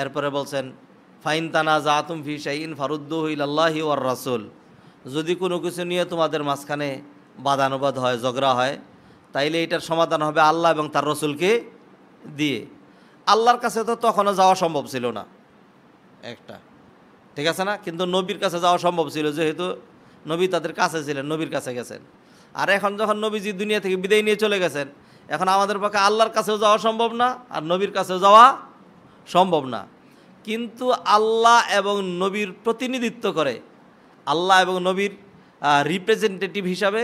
এরপরে বলছেন, ফাইন তানাযাতুম ফী শাইইন ফারুদ্দুহু ইলাল্লাহি ওয়ার রাসূল। যদি কোনো কিছু নিয়ে তোমাদের মাঝখানে বাদানুবাদ হয়, ঝগড়া হয়, তাইলে এটার সমাধান হবে আল্লাহ এবং তার রসুলকে দিয়ে। আল্লাহর কাছে তো তখনও যাওয়া সম্ভব ছিল না একটা, ঠিক আছে না? কিন্তু নবীর কাছে যাওয়া সম্ভব ছিল, যেহেতু নবী তাদের কাছে ছিলেন, নবীর কাছে গেছেন। আর এখন যখন নবীজি দুনিয়া থেকে বিদায় নিয়ে চলে গেছেন, এখন আমাদের পক্ষে আল্লাহর কাছেও যাওয়া সম্ভব না আর নবীর কাছেও যাওয়া সম্ভব না। কিন্তু আল্লাহ এবং নবীর প্রতিনিধিত্ব করে, আল্লাহ এবং নবীর রিপ্রেজেন্টেটিভ হিসাবে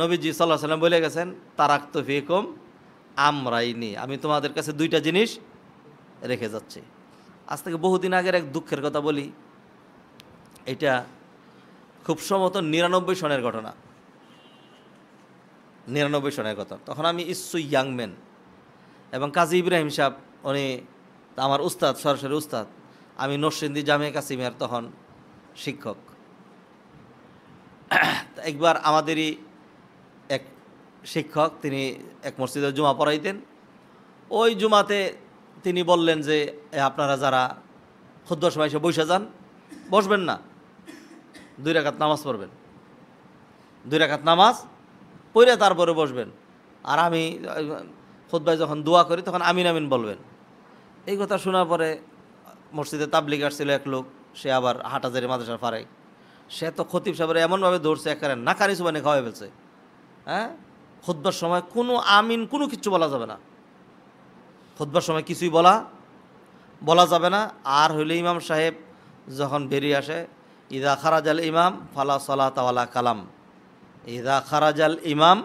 নবীজি সাল্লাল্লাহু আলাইহি ওয়াসাল্লাম বলে গেছেন, তারাকতু ফীকুম আমরাইনি, আমি তোমাদের কাছে দুইটা জিনিস রেখে যাচ্ছি। আজ থেকে বহুদিন আগের এক দুঃখের কথা বলি। এটা খুব সম্ভবত 99 সনের ঘটনা, 99 সনের কথা। তখন আমি ইস্যু ইয়াং ম্যান, এবং কাজী ইব্রাহিম সাহেব উনি আমার উস্তাদ, সরাসরি উস্তাদ। আমি নরসিংদী জামিয়া কাসিমিয়ার তখন শিক্ষক। একবার আমাদেরই এক শিক্ষক, তিনি এক মসজিদে জুমা পড়াইতেন। ওই জুমাতে তিনি বললেন যে আপনারা যারা খুতবার সময় এসে বসে যান, বসবেন না, 2 রাকাত নামাজ পড়বেন, 2 রাকাত নামাজ পড়ে তারপরে বসবেন। আর আমি খুতবায় যখন দোয়া করি তখন আমিন আমিন বলবেন। এই কথা শোনার পরে মসজিদে তাবলিগ আসছিল এক লোক, সে আবার হাটাজারি মাদ্রাসার ফারেক। সে তো খতিব সাহেবের এমনভাবে ধরছে, একেবারে নাকারি সুবানে খাওয়াই ফেলছে। হ্যাঁ, খুতবার সময় কোনো আমিন কোনো কিছু বলা যাবে না, খুতবার সময় কিছুই বলা যাবে না। আর হইলে ইমাম সাহেব যখন বেরিয়ে আসে, ইদা খারাজাল ইমাম ফালা সলাত ওয়ালা কালাম, ইদা খারাজাল ইমাম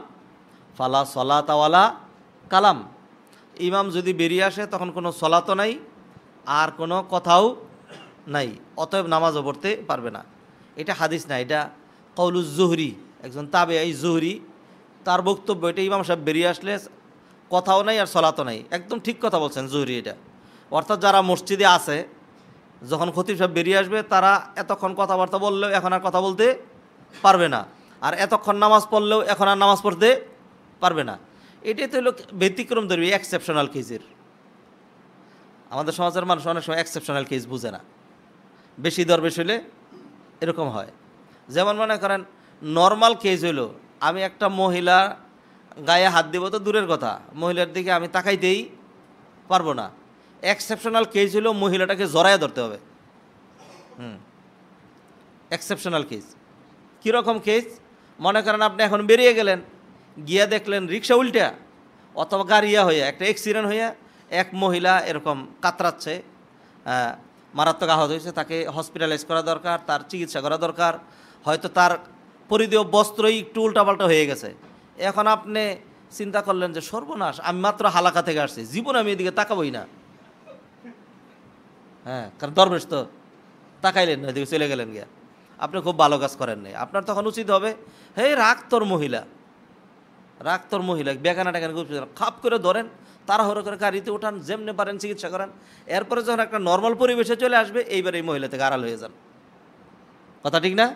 ফালা সলাত ওয়ালা কালাম। ইমাম যদি বেরিয়ে আসে তখন কোনো সলাতও নাই আর কোনো কথাও নাই, অতএব নামাজও পড়তে পারবে না। এটা হাদিস না, এটা কওলুজ জুহরি, একজন তাবেঈ জুহরি, তার বক্তব্য এটা। ইমাম সাহেব বেরিয়ে আসলে কথাও নাই আর সলাতও নাই, একদম ঠিক কথা বলছেন জুহরি এটা। অর্থাৎ যারা মসজিদে আছে, যখন খতিব সাহেব বেরিয়ে আসবে, তারা এতক্ষণ কথাবার্তা বললেও এখন আর কথা বলতে পারবে না, আর এতক্ষণ নামাজ পড়লেও এখন আর নামাজ পড়তে পারবে না। এটাই তো হলো ব্যতিক্রম ধরবে, এক্সেপশনাল কেসের। আমাদের সমাজের মানুষ অনেক সময় এক্সেপশনাল কেস বুঝে না, বেশি দরবেশ হইলে এরকম হয়। যেমন মনে করেন নর্মাল কেস হইল, আমি একটা মহিলা গায়ে হাত দেব তো দূরের কথা, মহিলার দিকে আমি তাকাইতেই পারবো না। এক্সেপশনাল কেস হইল মহিলাটাকে জড়ায় ধরতে হবে। এক্সেপশনাল কেস কীরকম কেস? মনে করেন আপনি এখন বেরিয়ে গেলেন, গিয়া দেখলেন রিক্সা উল্টা অথবা গাড়িয়া হইয়া একটা অ্যাক্সিডেন্ট হইয়া এক মহিলা এরকম কাতরাচ্ছে, মারাত্মক আহত হয়েছে, তাকে হসপিটালাইজ করা দরকার, তার চিকিৎসা করা দরকার। হয়তো তার পরিধেয় বস্ত্রই একটু উল্টাপাল্টা হয়ে গেছে। এখন আপনি চিন্তা করলেন যে সর্বনাশ, আমি মাত্র হালাকা থেকে আসছি, জীবন আমি এদিকে তাকাবই না। হ্যাঁ, কারণ দরবেশ তো তাকাইলেন না, এদিকে চলে গেলেন গিয়া। আপনি খুব ভালো কাজ করেন নাই। আপনার তখন উচিত হবে, হে রাগ তোর মহিলা, রাগ তোর মহিলা, বেগানা টেগানা খাপ করে ধরেন, তাড়াহুড়ো করে গাড়িতে ওঠান, যেমনি পারেন চিকিৎসা করেন। এরপরে যখন একটা নর্মাল পরিবেশে চলে আসবে, এইবার এই মহিলা থেকে আড়াল হয়ে যান। কথা ঠিক না?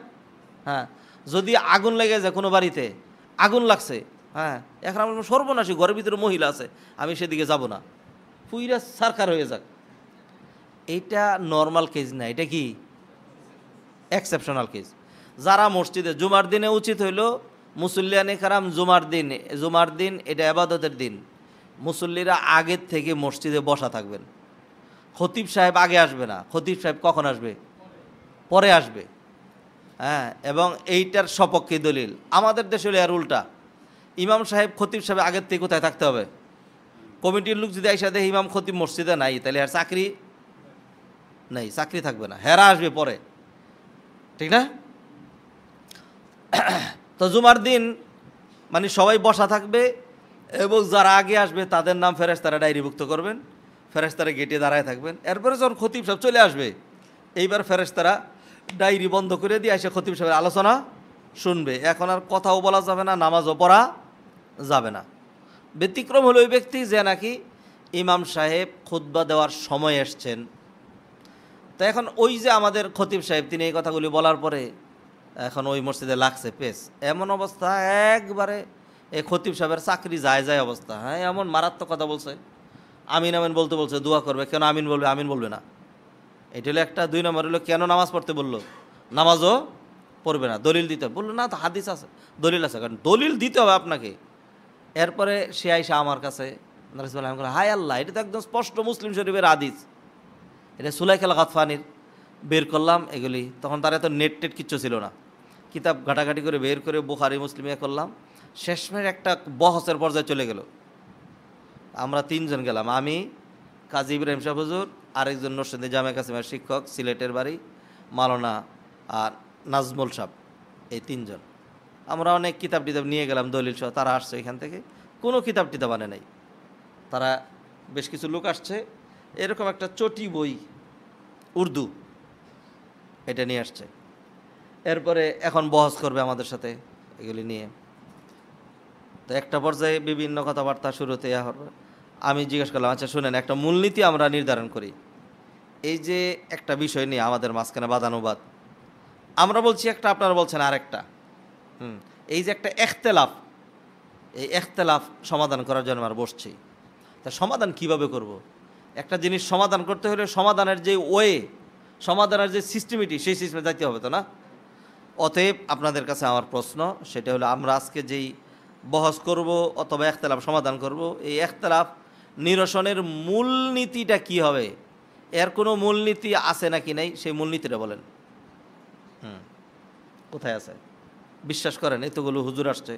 হ্যাঁ, যদি আগুন লেগে যায় কোনো বাড়িতে, আগুন লাগছে, হ্যাঁ, এখন আমার সর্বনাশী, ঘরের ভিতরে মহিলা আছে, আমি সেদিকে যাব না, পুইরা সারকার হয়ে যাক। এইটা নর্মাল কেস না, এটা কি এক্সেপশনাল কেস। যারা মসজিদে জুমার দিনে উচিত হইল মুসল্লিয়ানে কারাম, জুমার দিন এটা ইবাদতের দিন, মুসল্লিরা আগের থেকে মসজিদে বসা থাকবেন। খতিব সাহেব আগে আসবে না, খতিব সাহেব কখন আসবে? পরে আসবে। হ্যাঁ, এবং এইটার সপক্ষে দলিল আমাদের দেশে হলে আর উল্টা, ইমাম সাহেব খতিব সাহেব আগের থেকে কোথায় থাকতে হবে? কমিটির লোক যদি আইসা দেখে ইমাম খতিব মসজিদে নাই, তাহলে আর চাকরি নাই, চাকরি থাকবে না, হেরা আসবে পরে, ঠিক না? তো জুমার দিন মানে সবাই বসা থাকবে, এবং যারা আগে আসবে তাদের নাম ফেরেশতারা ডায়েরিভুক্ত করবেন, ফেরেশতারা গেটে দাঁড়ায় থাকবেন। এরপরে যখন খতিব সাহেব চলে আসবে, এইবার ফেরেশতারা ডায়েরি বন্ধ করে দিয়ে এসে খতিব সাহেবের আলোচনা শুনবে। এখন আর কথাও বলা যাবে না, নামাজও পড়া যাবে না। ব্যতিক্রম হলো ওই ব্যক্তি যে নাকি ইমাম সাহেব খুতবা দেওয়ার সময় এসছেন। তো এখন ওই যে আমাদের খতিব সাহেব তিনি এই কথাগুলি বলার পরে এখন ওই মসজিদে লাগছে পেস, এমন অবস্থা একবারে এই খতিব সাহেবের চাকরি যায় যায় অবস্থা। হ্যাঁ, এমন মারাত্মক কথা বলছে, আমিন আমিন বলতে বলছে, দোয়া করবে, কেন আমিন বলবে, আমিন বলবে না। এটা হলো একটা। 2 নম্বর হলো কেন নামাজ পড়তে বললো, নামাজও পড়বে না, দলিল দিতে বললো না, তো হাদিস আছে, দলিল আছে, কারণ দলিল দিতে হবে আপনাকে। এরপরে সে আইসা আমার কাছে, হায় আল্লাহ, এটা তো একদম স্পষ্ট মুসলিম শরীফের হাদিস, এটা সুলাইখাল গাতফানির। বের করলাম এগুলি, তখন তার এত নেট টেট কিচ্ছু ছিল না, কিতাব ঘাটাঘাটি করে বের করে বুখারি মুসলিম করলাম। শেষমেশ একটা বহসের পর্যায়ে চলে গেল। আমরা 3 জন গেলাম, আমি, কাজী ইব্রাহিম শাহ হুজুর, আরেকজন নরসিংদী জামে কাসিমের শিক্ষক, সিলেটের বাড়ি, মাওলানা আর নাজমুল সাহেব, এই 3 জন। আমরা অনেক কিতাব টিতাব নিয়ে গেলাম, দলিল সহ। তারা আসছে এখান থেকে, কোনো কিতাব টিতাব আনে নাই। তারা বেশ কিছু লোক আসছে, এরকম একটা চটি বই উর্দু, এটা নিয়ে আসছে। এরপরে এখন বহস করবে আমাদের সাথে এগুলি নিয়ে। তো একটা পর্যায়ে বিভিন্ন কথাবার্তা শুরুতে হবে। আমি জিজ্ঞেস করলাম, আচ্ছা শুনেন, একটা মূলনীতি আমরা নির্ধারণ করি, এই যে একটা বিষয় নিয়ে আমাদের মাঝখানে বাদানুবাদ, আমরা বলছি একটা, আপনারা বলছেন আরেকটা। এই যে একটা এখতেলাফ, এই এখতেলাফ সমাধান করার জন্য আমরা বসছি। তা সমাধান কিভাবে করব? একটা জিনিস সমাধান করতে হলে সমাধানের যে ওয়ে, সমাধানের যে সিস্টেমিটি, সেই সিস্টেমে যাইতে হবে তো না? অতএব আপনাদের কাছে আমার প্রশ্ন সেটা হলো, আমরা আজকে যেই বহস করব অথবা এখতেলাফ সমাধান করব, এই এখতেলাফ নিরসনের মূলনীতিটা কি হবে? এর কোনো মূলনীতি আছে নাকি নাই, সেই মূলনীতিটা বলেন। কোথায় আছে? বিশ্বাস করেন, এতগুলো হুজুর আসছে,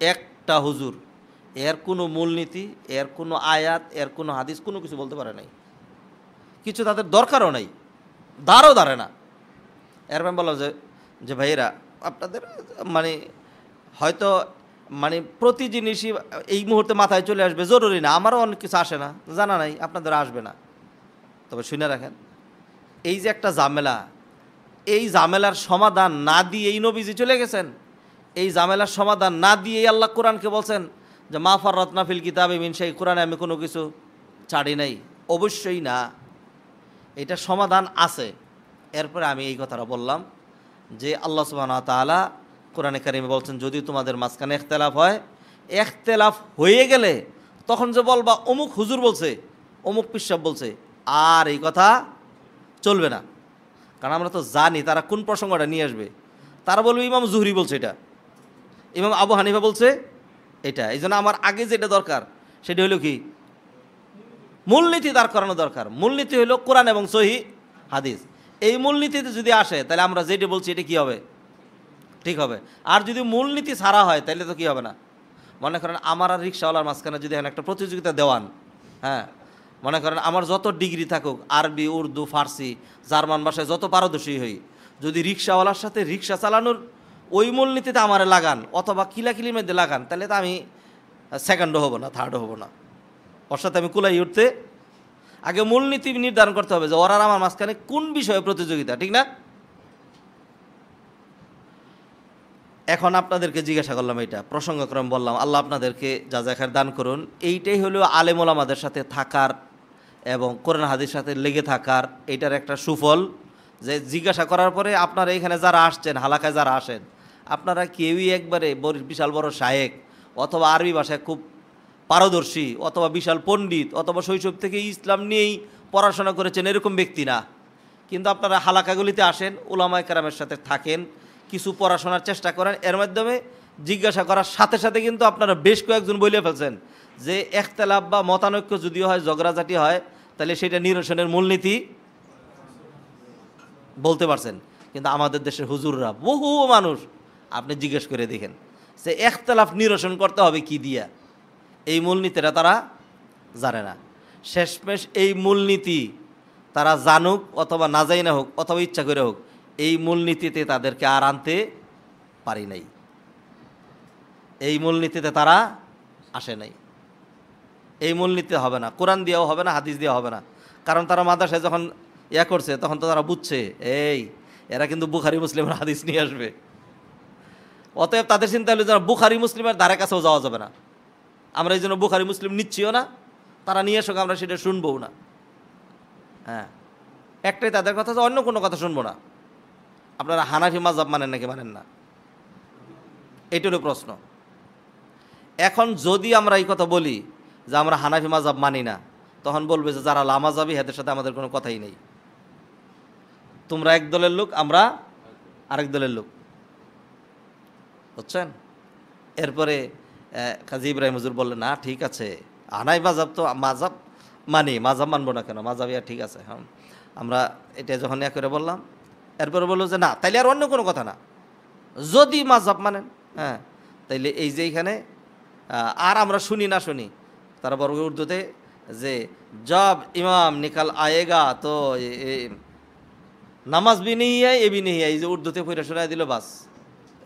একটা হুজুর এর কোনো মূলনীতি, এর কোনো আয়াত, এর কোনো হাদিস, কোনো কিছু বলতে পারে নাই। কিছু তাদের দরকারও নাই, দাঁড়ও দাঁড়ে না। এরপর বললাম যে ভাইয়েরা, আপনাদের মানে হয়তো মানে প্রতি জিনিসই এই মুহূর্তে মাথায় চলে আসবে জরুরি না, আমারও অনেক কিছু আসে না, জানা নাই, আপনাদের আসবে না। তবে শুনে রাখেন, এই যে একটা ঝামেলা, এই ঝামেলার সমাধান না দিয়ে এই নবীজি চলে গেছেন। এই ঝামেলার সমাধান না দিয়েই আল্লাহ কোরআনকে বলছেন যে মা ফাররাতনা ফিল কিতাবি মিন শাই, কোরআনে আমি কোনো কিছু ছাড়ি নাই। অবশ্যই না, এটা সমাধান আছে। এরপরে আমি এই কথাটা বললাম যে আল্লাহ সুবহানাহু ওয়া তাআলা কোরআনে কারিমে বলছেন, যদি তোমাদের মাঝখানে ইখতিলাফ হয়, ইখতিলাফ হয়ে গেলে তখন যে বলবা অমুক হুজুর বলছে, অমুক পিসাব বলছে, আর এই কথা চলবে না। কারণ আমরা তো জানি তারা কোন প্রসঙ্গটা নিয়ে আসবে। তারা বলবে ইমাম জুহরি বলছে এটা, ইমাম আবু হানিফা বলছে এটা। এই জন্য আমার আগে যেটা দরকার সেটা হলো কি, মূলনীতি দাঁড় করানো দরকার। মূলনীতি হলো কোরআন এবং সহিহ হাদিস। এই মূলনীতিতে যদি আসে তাহলে আমরা যেটা বলছি এটা কি হবে, ঠিক হবে। আর যদি মূলনীতি ছাড়া হয় তাহলে তো কি হবে না। মনে করেন আমার আর রিক্সাওয়ালার মাঝখানে যদি এখন একটা প্রতিযোগিতা দেওয়ান, হ্যাঁ, মনে করেন আমার যত ডিগ্রি থাকুক, আরবি, উর্দু, ফার্সি, জার্মান ভাষায় যত পারদর্শী হই, যদি রিক্সাওয়ালার সাথে রিক্সা চালানোর ওই মূলনীতিতে আমারে লাগান অথবা কিলাকিলির মধ্যে লাগান, তাহলে তো আমি সেকেন্ডও হব না, থার্ডও হব না, ওর সাথে আমি কুলাই উঠতে। আগে মূলনীতি নির্ধারণ করতে হবে যে ওর আর আমার মাঝখানে কোন বিষয়ে প্রতিযোগিতা, ঠিক না? এখন আপনাদেরকে জিজ্ঞাসা করলাম, এইটা প্রসঙ্গক্রম বললাম, আল্লাহ আপনাদেরকে জাযাখায়ের দান করুন। এইটাই হলো আলেম ওলামাদের সাথে থাকার এবং কোরআন হাদিসের সাথে লেগে থাকার এইটার একটা সুফল। যে জিজ্ঞাসা করার পরে আপনারা এখানে যারা আসছেন, হালাকায় যারা আসেন, আপনারা কেউই একবারে বিশাল বড় শায়েক অথবা আরবি ভাষায় খুব পারদর্শী অথবা বিশাল পণ্ডিত অথবা শৈশব থেকে ইসলাম নিয়েই পড়াশোনা করেছেন এরকম ব্যক্তি না। কিন্তু আপনারা হালাকাগুলিতে আসেন, উলামায়ে কেরামের সাথে থাকেন, কিছু পড়াশোনার চেষ্টা করেন, এর মাধ্যমে জিজ্ঞাসা করার সাথে সাথে কিন্তু আপনারা বেশ কয়েকজন বলে ফেলছেন যে ইখতিলাফ বা মতানৈক্য যদিও হয়, ঝগড়াঝাটি হয়, তাহলে সেটা নিরসনের মূলনীতি বলতে পারছেন। কিন্তু আমাদের দেশের হুজুররা, বহু মানুষ আপনি জিজ্ঞেস করে দেখেন যে ইখতিলাফ নিরসন করতে হবে কি দিয়া, এই মূলনীতিটা তারা জানে না। শেষমেশ এই মূলনীতি তারা জানুক অথবা না যাই না হোক অথবা ইচ্ছা করে হোক, এই মূলনীতিতে তাদেরকে আর আনতে পারি নাই, এই মূলনীতিতে তারা আসে নাই। এই মূলনীতি হবে না, কোরআন দিয়েও হবে না, হাদিস দিয়েও হবে না। কারণ তারা মাদ্রাসায় যখন করছে তখন তো তারা বুঝছে এরা কিন্তু বুখারি মুসলিমের হাদিস নিয়ে আসবে। অতএব তাদের চিন্তা হলো যারা বুখারি মুসলিমের ধারে কাছেও যাওয়া যাবে না, আমরা এই জন্য বুখারি মুসলিম নিচ্ছিও না, তারা নিয়ে এসো, আমরা সেটা শুনবও না। হ্যাঁ, একটাই তাদের কথা, অন্য কোনো কথা শুনবো না। আপনারা হানাফি মাযহাব মানেন নাকি মানেন না, এইটারও প্রশ্ন। এখন যদি আমরা এই কথা বলি যে আমরা হানাফি মাযহাব মানি না, তখন বলবে যে যারা লামাযহাবী এদের সাথে আমাদের কোনো কথাই নেই, তোমরা এক দলের লোক, আমরা আরেক দলের লোক, বুঝছেন? এরপরে কাজী ইব্রাহিম হুজুর বললেন, না ঠিক আছে, হানাফি মাযহাব তো মাযহাব মানি, মাযহাব মানবো না কেন, মাযহাবী আর ঠিক আছে। হ্যাঁ, আমরা এটা যখন এক করে বললাম, এরপরে বললো যে না, তাইলে আর অন্য কোনো কথা না, যদি মাযহাব মানেন, হ্যাঁ, তাইলে এই যে এইখানে আর আমরা শুনি না শুনি, তারা বর্গ উর্দুতে যে জব ইমাম নিকাল আয়েগা তো নামাজ বি নেই এ বি নেই, এই যে উর্দুতে পড়ে শোনায় দিল, বাস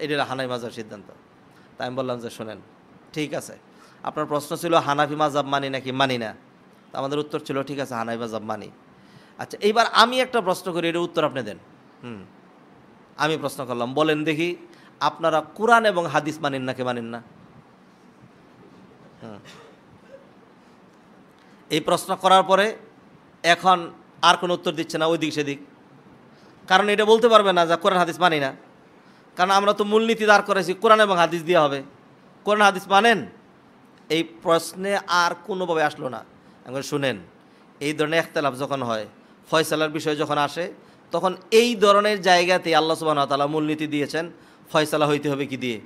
এটা হানাফি মাযহাবের সিদ্ধান্ত। তাই আমি বললাম যে শোনেন, ঠিক আছে, আপনার প্রশ্ন ছিল হানাফি মাযহাব মানি নাকি মানি না, তো আমাদের উত্তর ছিল ঠিক আছে হানাফি মাযহাব মানি। আচ্ছা, এইবার আমি একটা প্রশ্ন করি, এর উত্তর আপনি দেন। আমি প্রশ্ন করলাম, বলেন দেখি আপনারা কোরআন এবং হাদিস মানেন নাকি মানেন না? এই প্রশ্ন করার পরে এখন আর কোনো উত্তর দিচ্ছে না, ওই দিক সেদিক, কারণ এটা বলতে পারবে না যে কোরআন হাদিস মানি না, কারণ আমরা তো মূলনীতি দাঁড় করেছি কোরআন এবং হাদিস দেওয়া হবে। কোরআন হাদিস মানেন? এই প্রশ্নে আর কোনোভাবে আসলো না। এখন শুনেন, এই ধরনের ইখতিলাফ যখন হয়, ফয়সালার বিষয় যখন আসে, তখন এই ধরনের জায়গাতে আল্লাহ সুবহানাহু ওয়া তাআলা মূলনীতি দিয়েছেন, ফয়সালা হইতে হবে কি দিয়ে?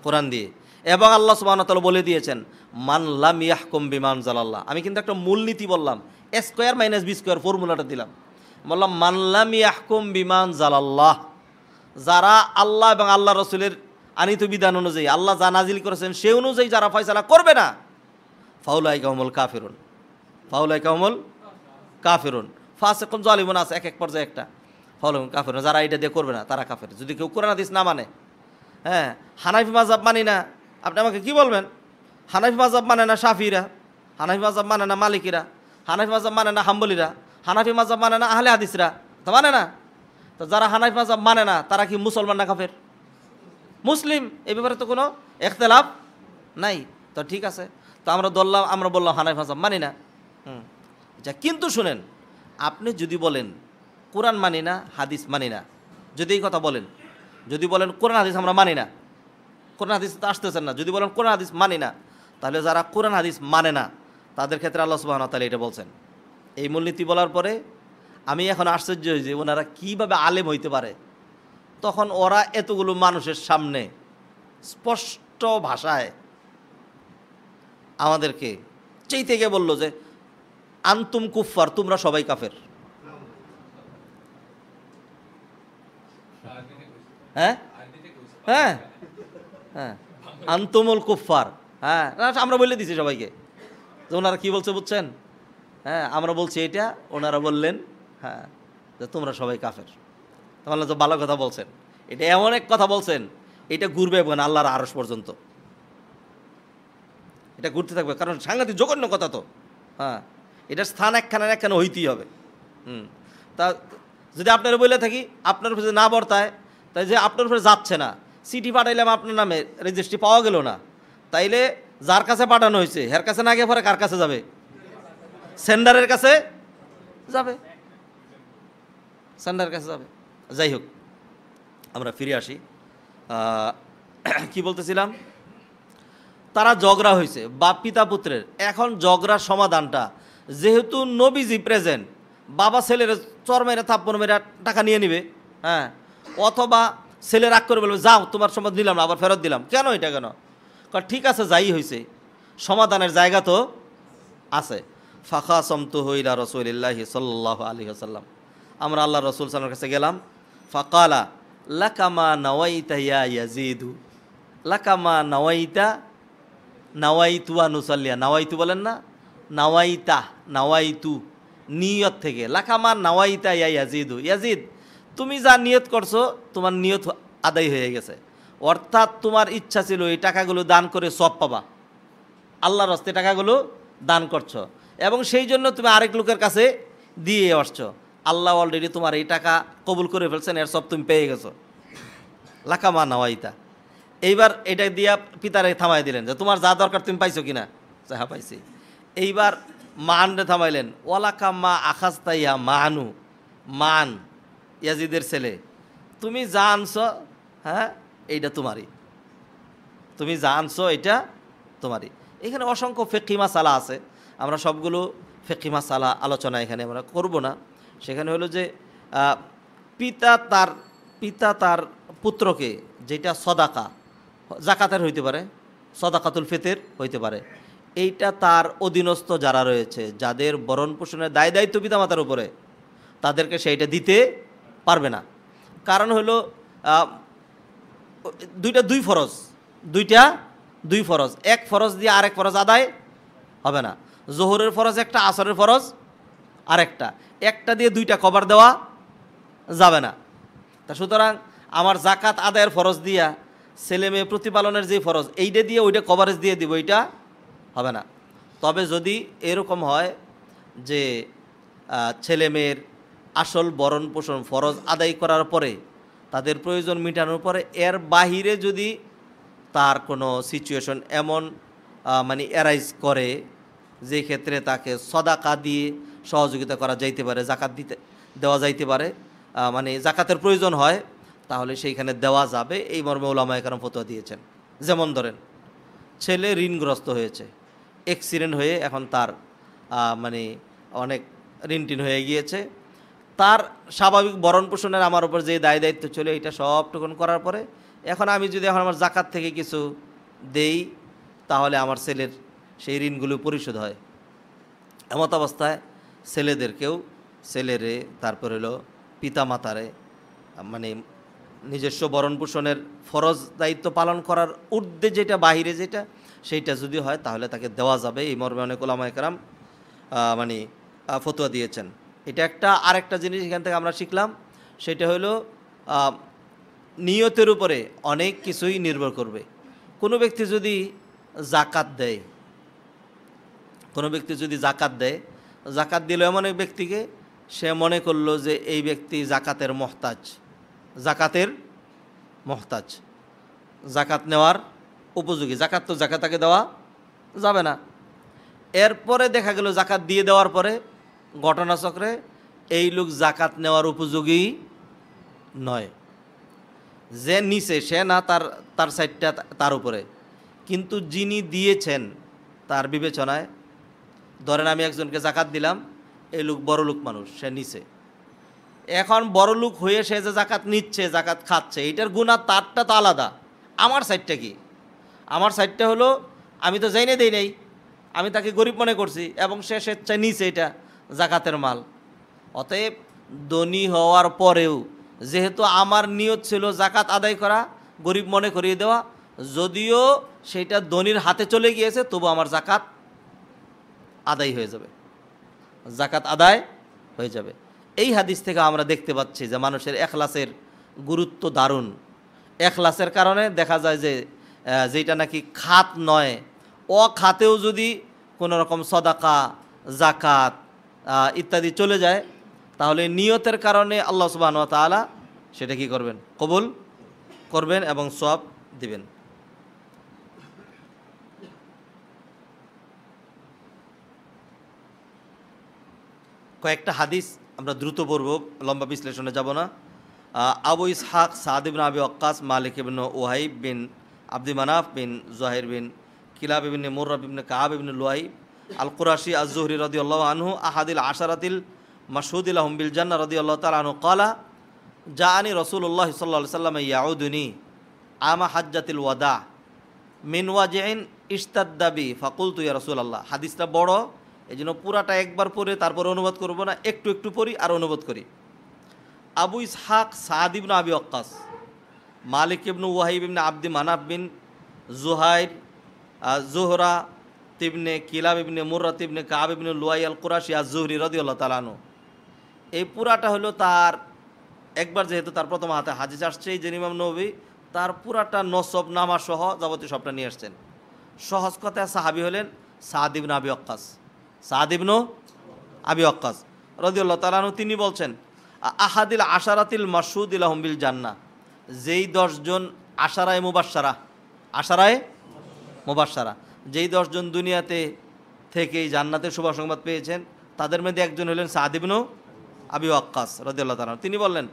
কোরআন দিয়ে। এবং আল্লাহ সুবহানাহু ওয়া তাআলা বলে দিয়েছেন, মান লাম ইয়াহকুম বিমা আনজালাল্লাহ। আমি কিন্তু একটা মূলনীতি বললাম, এ স্কোয়ার মাইনাস বি স্কোয়ার ফর্মুলাটা দিলাম, বললাম মান লাম ইয়াহকুম বিমা আনজালাল্লাহ, যারা আল্লাহ এবং আল্লাহ রসুলের আনিত বিধান অনুযায়ী, আল্লাহ যা নাজিল করেছেন সে অনুযায়ী যারা ফয়সালা করবে না, ফাউলাইকা হুমুল কাফিরুন, ফাউলাইকা হুমুল কাফিরুন, ফাসিকুন জালিমুন আছে এক এক পর্যায়ে একটা, ফাউলাইকা কাফিরুন, যারা এটা দিয়ে করবে না তারা কাফের। যদি কেউ কোরআন হাদিস না মানে, হ্যাঁ, হানাফি মাযহাব মানি না, আপনি আমাকে কি বলবেন? হানাফি মাযহাব মানে না শাফিরা, হানাফি মাযহাব মানে না মালিকিরা, হানাফি মাযহাব মানে না হাম্বলিরা, হানাফি মাযহাব মানে না আহলে হাদিসরা, তো মানে না। তো যারা হানাফি মাযহাব মানে না তারা কি মুসলমান না কাফের? মুসলিম। এই ব্যাপারে তো কোনো ইখতিলাফ নাই। তো ঠিক আছে, তো আমরা বললাম হানাফি মাযহাব মানি না। আচ্ছা, কিন্তু শুনেন, আপনি যদি বলেন কোরআন মানি না, হাদিস মানি না, যদি এই কথা বলেন, যদি বলেন কোরআন হাদিস আমরা মানি না, কোরআন হাদিস তো আসতেছেন না, যদি বলেন কোরআন হাদিস মানি না, তাহলে যারা কোরআন হাদিস মানে না তাদের ক্ষেত্রে আল্লাহ সুবহানাহু ওয়া তাআলা এটা বলছেন। এই মূলনীতি বলার পরে আমি এখন আশ্চর্য হই যে ওনারা কীভাবে আলেম হইতে পারে। তখন ওরা এতগুলো মানুষের সামনে স্পষ্ট ভাষায় আমাদেরকে চেই থেকে বলল যে আনতুম কুফফার, তোমরা সবাই কাফের। হ্যাঁ হ্যাঁ হ্যাঁ, আনতুমুল কুফফার। হ্যাঁ, আমরা বলে দিছি সবাইকে যে ওনারা কী বলছে বুঝছেন? হ্যাঁ, আমরা বলছি এটা, ওনারা বললেন হ্যাঁ যে তোমরা সবাই কাফের। তাহলে তো ভালো কথা বলছেন, এটা এমন এক কথা বলছেন, এটা ঘুরবে এবং আল্লাহর আরশ পর্যন্ত এটা ঘুরতে থাকবে, কারণ সাংঘাতিক জঘন্য কথা তো। হ্যাঁ, এটার স্থান একখানে হইতেই হবে। তা যদি আপনারা বলে থাকি, আপনার উপরে না বর্তায়, তাই যে আপনার উপরে যাচ্ছে না, চিঠি পাঠাইলাম আপনার নামে, রেজিস্ট্রি পাওয়া গেল না, তাইলে যার কাছে পাঠানো হয়েছে হের কাছে না গিয়ে পরে কার কাছে যাবে? সেন্ডারের কাছে যাবে, সেন্ডারের কাছে যাবে। যাই হোক, আমরা ফিরে আসি। কি বলতেছিলাম? তারা ঝগড়া হয়েছে বাপ পিতা পুত্রের। এখন ঝগড়ার সমাধানটা, যেহেতু নবীজি প্রেজেন্ট, বাবা ছেলের চর মেরে থাপ্পড় মেরে টাকা নিয়ে নিবে, হ্যাঁ, অথবা ছেলে রাগ করে বলবে যাও তোমার সম্পদ নিলাম না, আবার ফেরত দিলাম, কেন এটা কেন? ঠিক আছে, যাই হয়েছে, সমাধানের জায়গা তো আছে। ফাখা সমতু হইলা রসুলিল্লাহি সাল্লাল্লাহু আলাইহি ওয়াসাল্লাম, আমরা আল্লাহ রসুল সাল্লাল্লাহু কাছে গেলাম। ফাকালা লাকামা নাওয়াইতা ইয়া ইয়াজিদু, লাকামা নাওয়াইতা, নাওয়াইতু আনুসাল্লিয়া, নাওয়াইতু বলেন না, নাওয়াইতা, নাওয়াইতু নিয়ত থেকে, লাকামা নাওয়াইতা ইয়া ইয়াজিদু, ইয়াজিদ তুমি যা নিয়ত করছো তোমার নিয়ত আদায় হয়ে গেছে, অর্থাৎ তোমার ইচ্ছা ছিল এই টাকাগুলো দান করে সব পাবা, আল্লাহর রাস্তে টাকাগুলো দান করছো, এবং সেই জন্য তুমি আরেক লোকের কাছে দিয়ে আসছো, আল্লাহ অলরেডি তোমার এই টাকা কবুল করে ফেলছেন, এর সব তুমি পেয়ে গেছো। লাকামা নাওয়াইতা। এইবার এটা দিয়া পিতারে থামাই দিলেন যে তোমার যা দরকার তুমি পাইছো কিনা? হ্যাঁ পাইছি। এইবার মান রে থামাইলেন, ওয়ালাকা মা আখাস্তাইয়া মানু, মান ইয়াজিদের ছেলে, তুমি যা আনছো, হ্যাঁ এইটা তোমারই, তুমি যা আনছো এটা তোমারই। এখানে অসংখ্য ফিকহি মাসালা আছে, আমরা সবগুলো ফিকহি মাসালা আলোচনা এখানে আমরা করব না। সেখানে হলো যে পিতা তার পুত্রকে, যেটা সদাকা জাকাতের হইতে পারে, সদাকাতুল ফিতর হইতে পারে, এইটা তার অধীনস্থ যারা রয়েছে, যাদের ভরণ পোষণের দায় দায়িত্ব পিতামাতার উপরে, তাদেরকে সেইটা দিতে পারবে না। কারণ হলো দুই ফরজ, দুই ফরজ, এক ফরজ দিয়ে আরেক ফরজ আদায় হবে না। জোহরের ফরজ একটা, আসরের ফরজ আরেকটা, একটা দিয়ে দুইটা কভার দেওয়া যাবে না। তা সুতরাং আমার জাকাত আদায়ের ফরজ দিয়া ছেলে মেয়ে প্রতিপালনের যে ফরজ, এইটা দিয়ে ওইটা কভারেজ দিয়ে দিব, এইটা হবে না। তবে যদি এরকম হয় যে ছেলে মেয়ের আসল ভরণ পোষণ ফরজ আদায় করার পরে, তাদের প্রয়োজন মেটানোর পরে এর বাহিরে যদি তার কোনো সিচুয়েশন এমন মানে অ্যারাইজ করে, যে ক্ষেত্রে তাকে সদাকা দিয়ে সহযোগিতা করা যাইতে পারে, জাকাত দেওয়া যাইতে পারে, মানে জাকাতের প্রয়োজন হয়, তাহলে সেইখানে দেওয়া যাবে, এই মর্মে উলামায়ে কেরাম ফতোয়া দিয়েছেন। যেমন ধরেন ছেলে ঋণগ্রস্ত হয়েছে, অ্যাক্সিডেন্ট হয়ে এখন তার মানে অনেক ঋণ টিন হয়ে গিয়েছে, তার স্বাভাবিক ভরণ পোষণের আমার উপর যে দায় দায়িত্ব ছিল, এটা সবটুকুন করার পরে এখন আমি যদি এখন আমার জাকাত থেকে কিছু দেই, তাহলে আমার ছেলের সেই ঋণগুলো পরিশোধ হয়। এমত অবস্থায় ছেলেদেরকেও, ছেলেরে তারপর হলো পিতা মাতারে, মানে নিজস্ব ভরণ পোষণের ফরজ দায়িত্ব পালন করার ঊর্ধ্বে যেটা, বাহিরে যেটা, সেইটা যদি হয় তাহলে তাকে দেওয়া যাবে, এই মর্মে অনেক উলামায়ে কেরাম মানে ফতোয়া দিয়েছেন। এটা একটা। আরেকটা জিনিস এখান থেকে আমরা শিখলাম, সেটা হলো নিয়তের উপরে অনেক কিছুই নির্ভর করবে। কোনো ব্যক্তি যদি জাকাত দেয়, জাকাত দিল এমন এক ব্যক্তিকে, সে মনে করলো যে এই ব্যক্তি জাকাতের মহতাজ, জাকাত নেওয়ার উপযোগী, জাকাত তো জাকাতাকে দেওয়া যাবে না। এরপরে দেখা গেল জাকাত দিয়ে দেওয়ার পরে ঘটনাচক্রে এই লোক জাকাত নেওয়ার উপযোগী নয়, যে নিচে সে না, তার সাইডটা তার উপরে, কিন্তু যিনি দিয়েছেন তার বিবেচনায়, ধরেন আমি একজনকে জাকাত দিলাম, এই লোক বড় লোক মানুষ, সে নিচে, এখন বড় লোক হয়ে সে যে জাকাত নিচ্ছে, জাকাত খাচ্ছে, এইটার গুণা তারটা তো আলাদা। আমার সাইডটা কি? আমার সাইডটা হলো আমি তো যাই না, দেই নাই, আমি তাকে গরিব মনে করছি, এবং সে স্বেচ্ছায় নিচ্ছে এটা জাকাতের মাল। অতএব ধনী হওয়ার পরেও যেহেতু আমার নিয়ত ছিল জাকাত আদায় করা, গরিব মনে করিয়ে দেওয়া, যদিও সেটা ধনীর হাতে চলে গিয়েছে, তবু আমার জাকাত আদায় হয়ে যাবে, এই হাদিস থেকে আমরা দেখতে পাচ্ছি যে মানুষের এখলাসের গুরুত্ব দারুণ। এখলাসের কারণে দেখা যায় যে যেটা নাকি খাত নয়, অখাতেও যদি কোনো রকম সদাকা, জাকাত ইত্যাদি চলে যায়, তাহলে নিয়তের কারণে আল্লাহ সুবহানাহু ওয়া তাআলা সেটা কি করবেন? কবুল করবেন এবং সওয়াব দিবেন। কয়েকটা হাদিস আমরা দ্রুত পড়ব, লম্বা বিশ্লেষণে যাব না। আবু ইসহাক সাদ ইবনে আবি ওয়াক্কাস, মালিক ইবনে ওয়াহিব বিন আব্দি মানাফ বিন জুহাইর বিন কিলাব ইবনে মুররা ইবনে কাব ইবনে লুআই আল কুরাশি আজ-জুহরি রাদিয়াল্লাহু আনহু আহাদিল আশারাতিল মাশহুদি লাহুম বিল জান্নাহ রাদিয়াল্লাহু তাআলা আনহু ক্বালা জাআনি রাসূলুল্লাহ সাল্লাল্লাহু আলাইহি ওয়াসাল্লাম ইয়াউদুনি আমা হাজ্জাতিল ওয়াদা মিন ওয়াজিন ইশতাদ্দা বি ফাকুলতু ইয়া রাসূলুল্লাহ। হাদিসটা বড়, এই জন্য পুরাটা একবার পড়ে তারপরে অনুবাদ করব না, একটু একটু পড়ি আর অনুবাদ করি। আবু ইসহাক সাদ ইবনে আবি ওয়াক্কাস, মালিক ইবনে ওয়াহিব ইবনে আব্দি মানাফ বিন জুহাইর জোহরা তিবনে কিলাব ইবনে মুররা তিবনে কাব ইবনে লুআই আল কুরাশি আজ-জুহরি রাদিয়াল্লাহু তাআলা আনহু। এই পুরাটা হলো তার একবার, যেহেতু তার প্রথম হাতে হাদিস আসছে, এই যে ইমাম নববী তার পুরাটা নসব নামা সহ যাবতীয় সবটা নিয়ে আসছেন। সহজ কথায় সাহাবী হলেন সাদ ইবনে আবি ওয়াক্কাস, সাদ ইবনে আবি ওয়াক্কাস রাদিয়াল্লাহু তাআলা আনহু। তিনি বলছেন আহাদিল আশারাতিল মাশহুদি লাহুম বিল জান্নাহ, যেই 10 জন আশারায়ে মুবাশশারা, যেই 10 জন দুনিয়াতে থেকেই জান্নাতের শুভ সংবাদ পেয়েছেন। তাদের মধ্যে একজন হলেন সাদ ইবনে আবি ওয়াক্কাস রাদিয়াল্লাহু তাআলা। তিনি বললেন,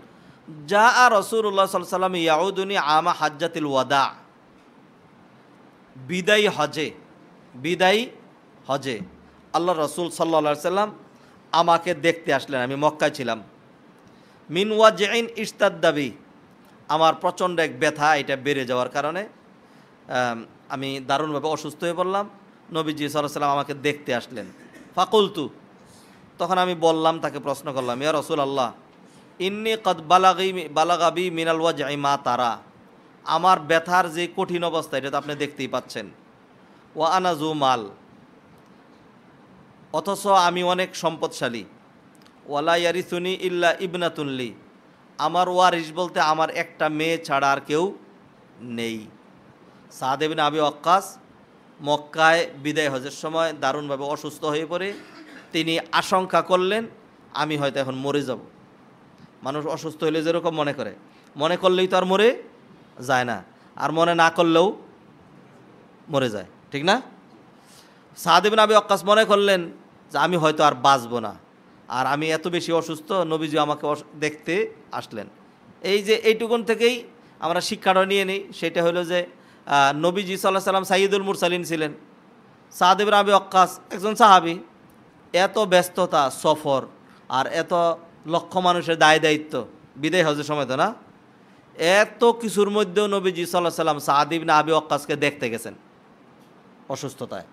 যা রাসূলুল্লাহ সাল্লাল্লাহু আলাইহি ওয়াসাল্লাম ইয়াউদুনি আমা হাজ্জাতিল ওয়াদা, বিদায়ী হজে আল্লাহ রসুল সাল্লাল্লাহু আলাইহি সাল্লাম আমাকে দেখতে আসলেন। আমি মক্কায় ছিলাম। মিন ওয়াজইন ইশতাদ্দাবি, আমার প্রচণ্ড এক ব্যথা, এটা বেড়ে যাওয়ার কারণে আমি দারুণভাবে অসুস্থ হয়ে পড়লাম। নবীজি সাল্লাল্লাহু আলাইহি সাল্লাম আমাকে দেখতে আসলেন। ফাকুলতু, তখন আমি বললাম, তাকে প্রশ্ন করলাম, ইয়া রাসূলুল্লাহ ইন্নী কদ বালাগাবি মিনাল ওয়াজই মা তারা, আমার ব্যথার যে কঠিন অবস্থা এটা তো আপনি দেখতেই পাচ্ছেন। ওয়া আনা যু মাল, অথচ আমি অনেক সম্পদশালী। ওয়ালা ইয়ারিসুনি ইল্লা ইবনাতুনলি, আমার ওয়ারিস বলতে আমার একটা মেয়ে ছাড়া আর কেউ নেই। সাদ ইবনে আবি ওয়াক্কাস মক্কায় বিদায় হজের সময় দারুণভাবে অসুস্থ হয়ে পড়ে তিনি আশঙ্কা করলেন আমি হয়তো এখন মরে যাব। মানুষ অসুস্থ হলে যেরকম মনে করলেই তো আর মরে যায় না, আর মনে না করলেও মরে যায়, ঠিক না? সাদ ইবনে আবি ওয়াক্কাস মনে করলেন যে আমি হয়তো আর বাঁচব না, আর আমি এত বেশি অসুস্থ, নবীজি আমাকে দেখতে আসলেন। এই যে এইটুকুন থেকেই আমরা শিক্ষাটা নিয়ে নিই, সেটা হলো যে নবীজি সাল্লাল্লাহু আলাইহি সাল্লাম সাইয়্যিদুল মুরসালিন ছিলেন। সাদ ইবনে আবি ওয়াক্কাস একজন সাহাবী, এত ব্যস্ততা, সফর, আর এত লক্ষ মানুষের দায়িত্ব, বিদায় হজের সময় তো না, এত কিছুর মধ্যেও নবীজি সাল্লাল্লাহু আলাইহি সাল্লাম সাদ ইবনে আবি ওয়াক্কাসকে দেখতে গেছেন অসুস্থতায়।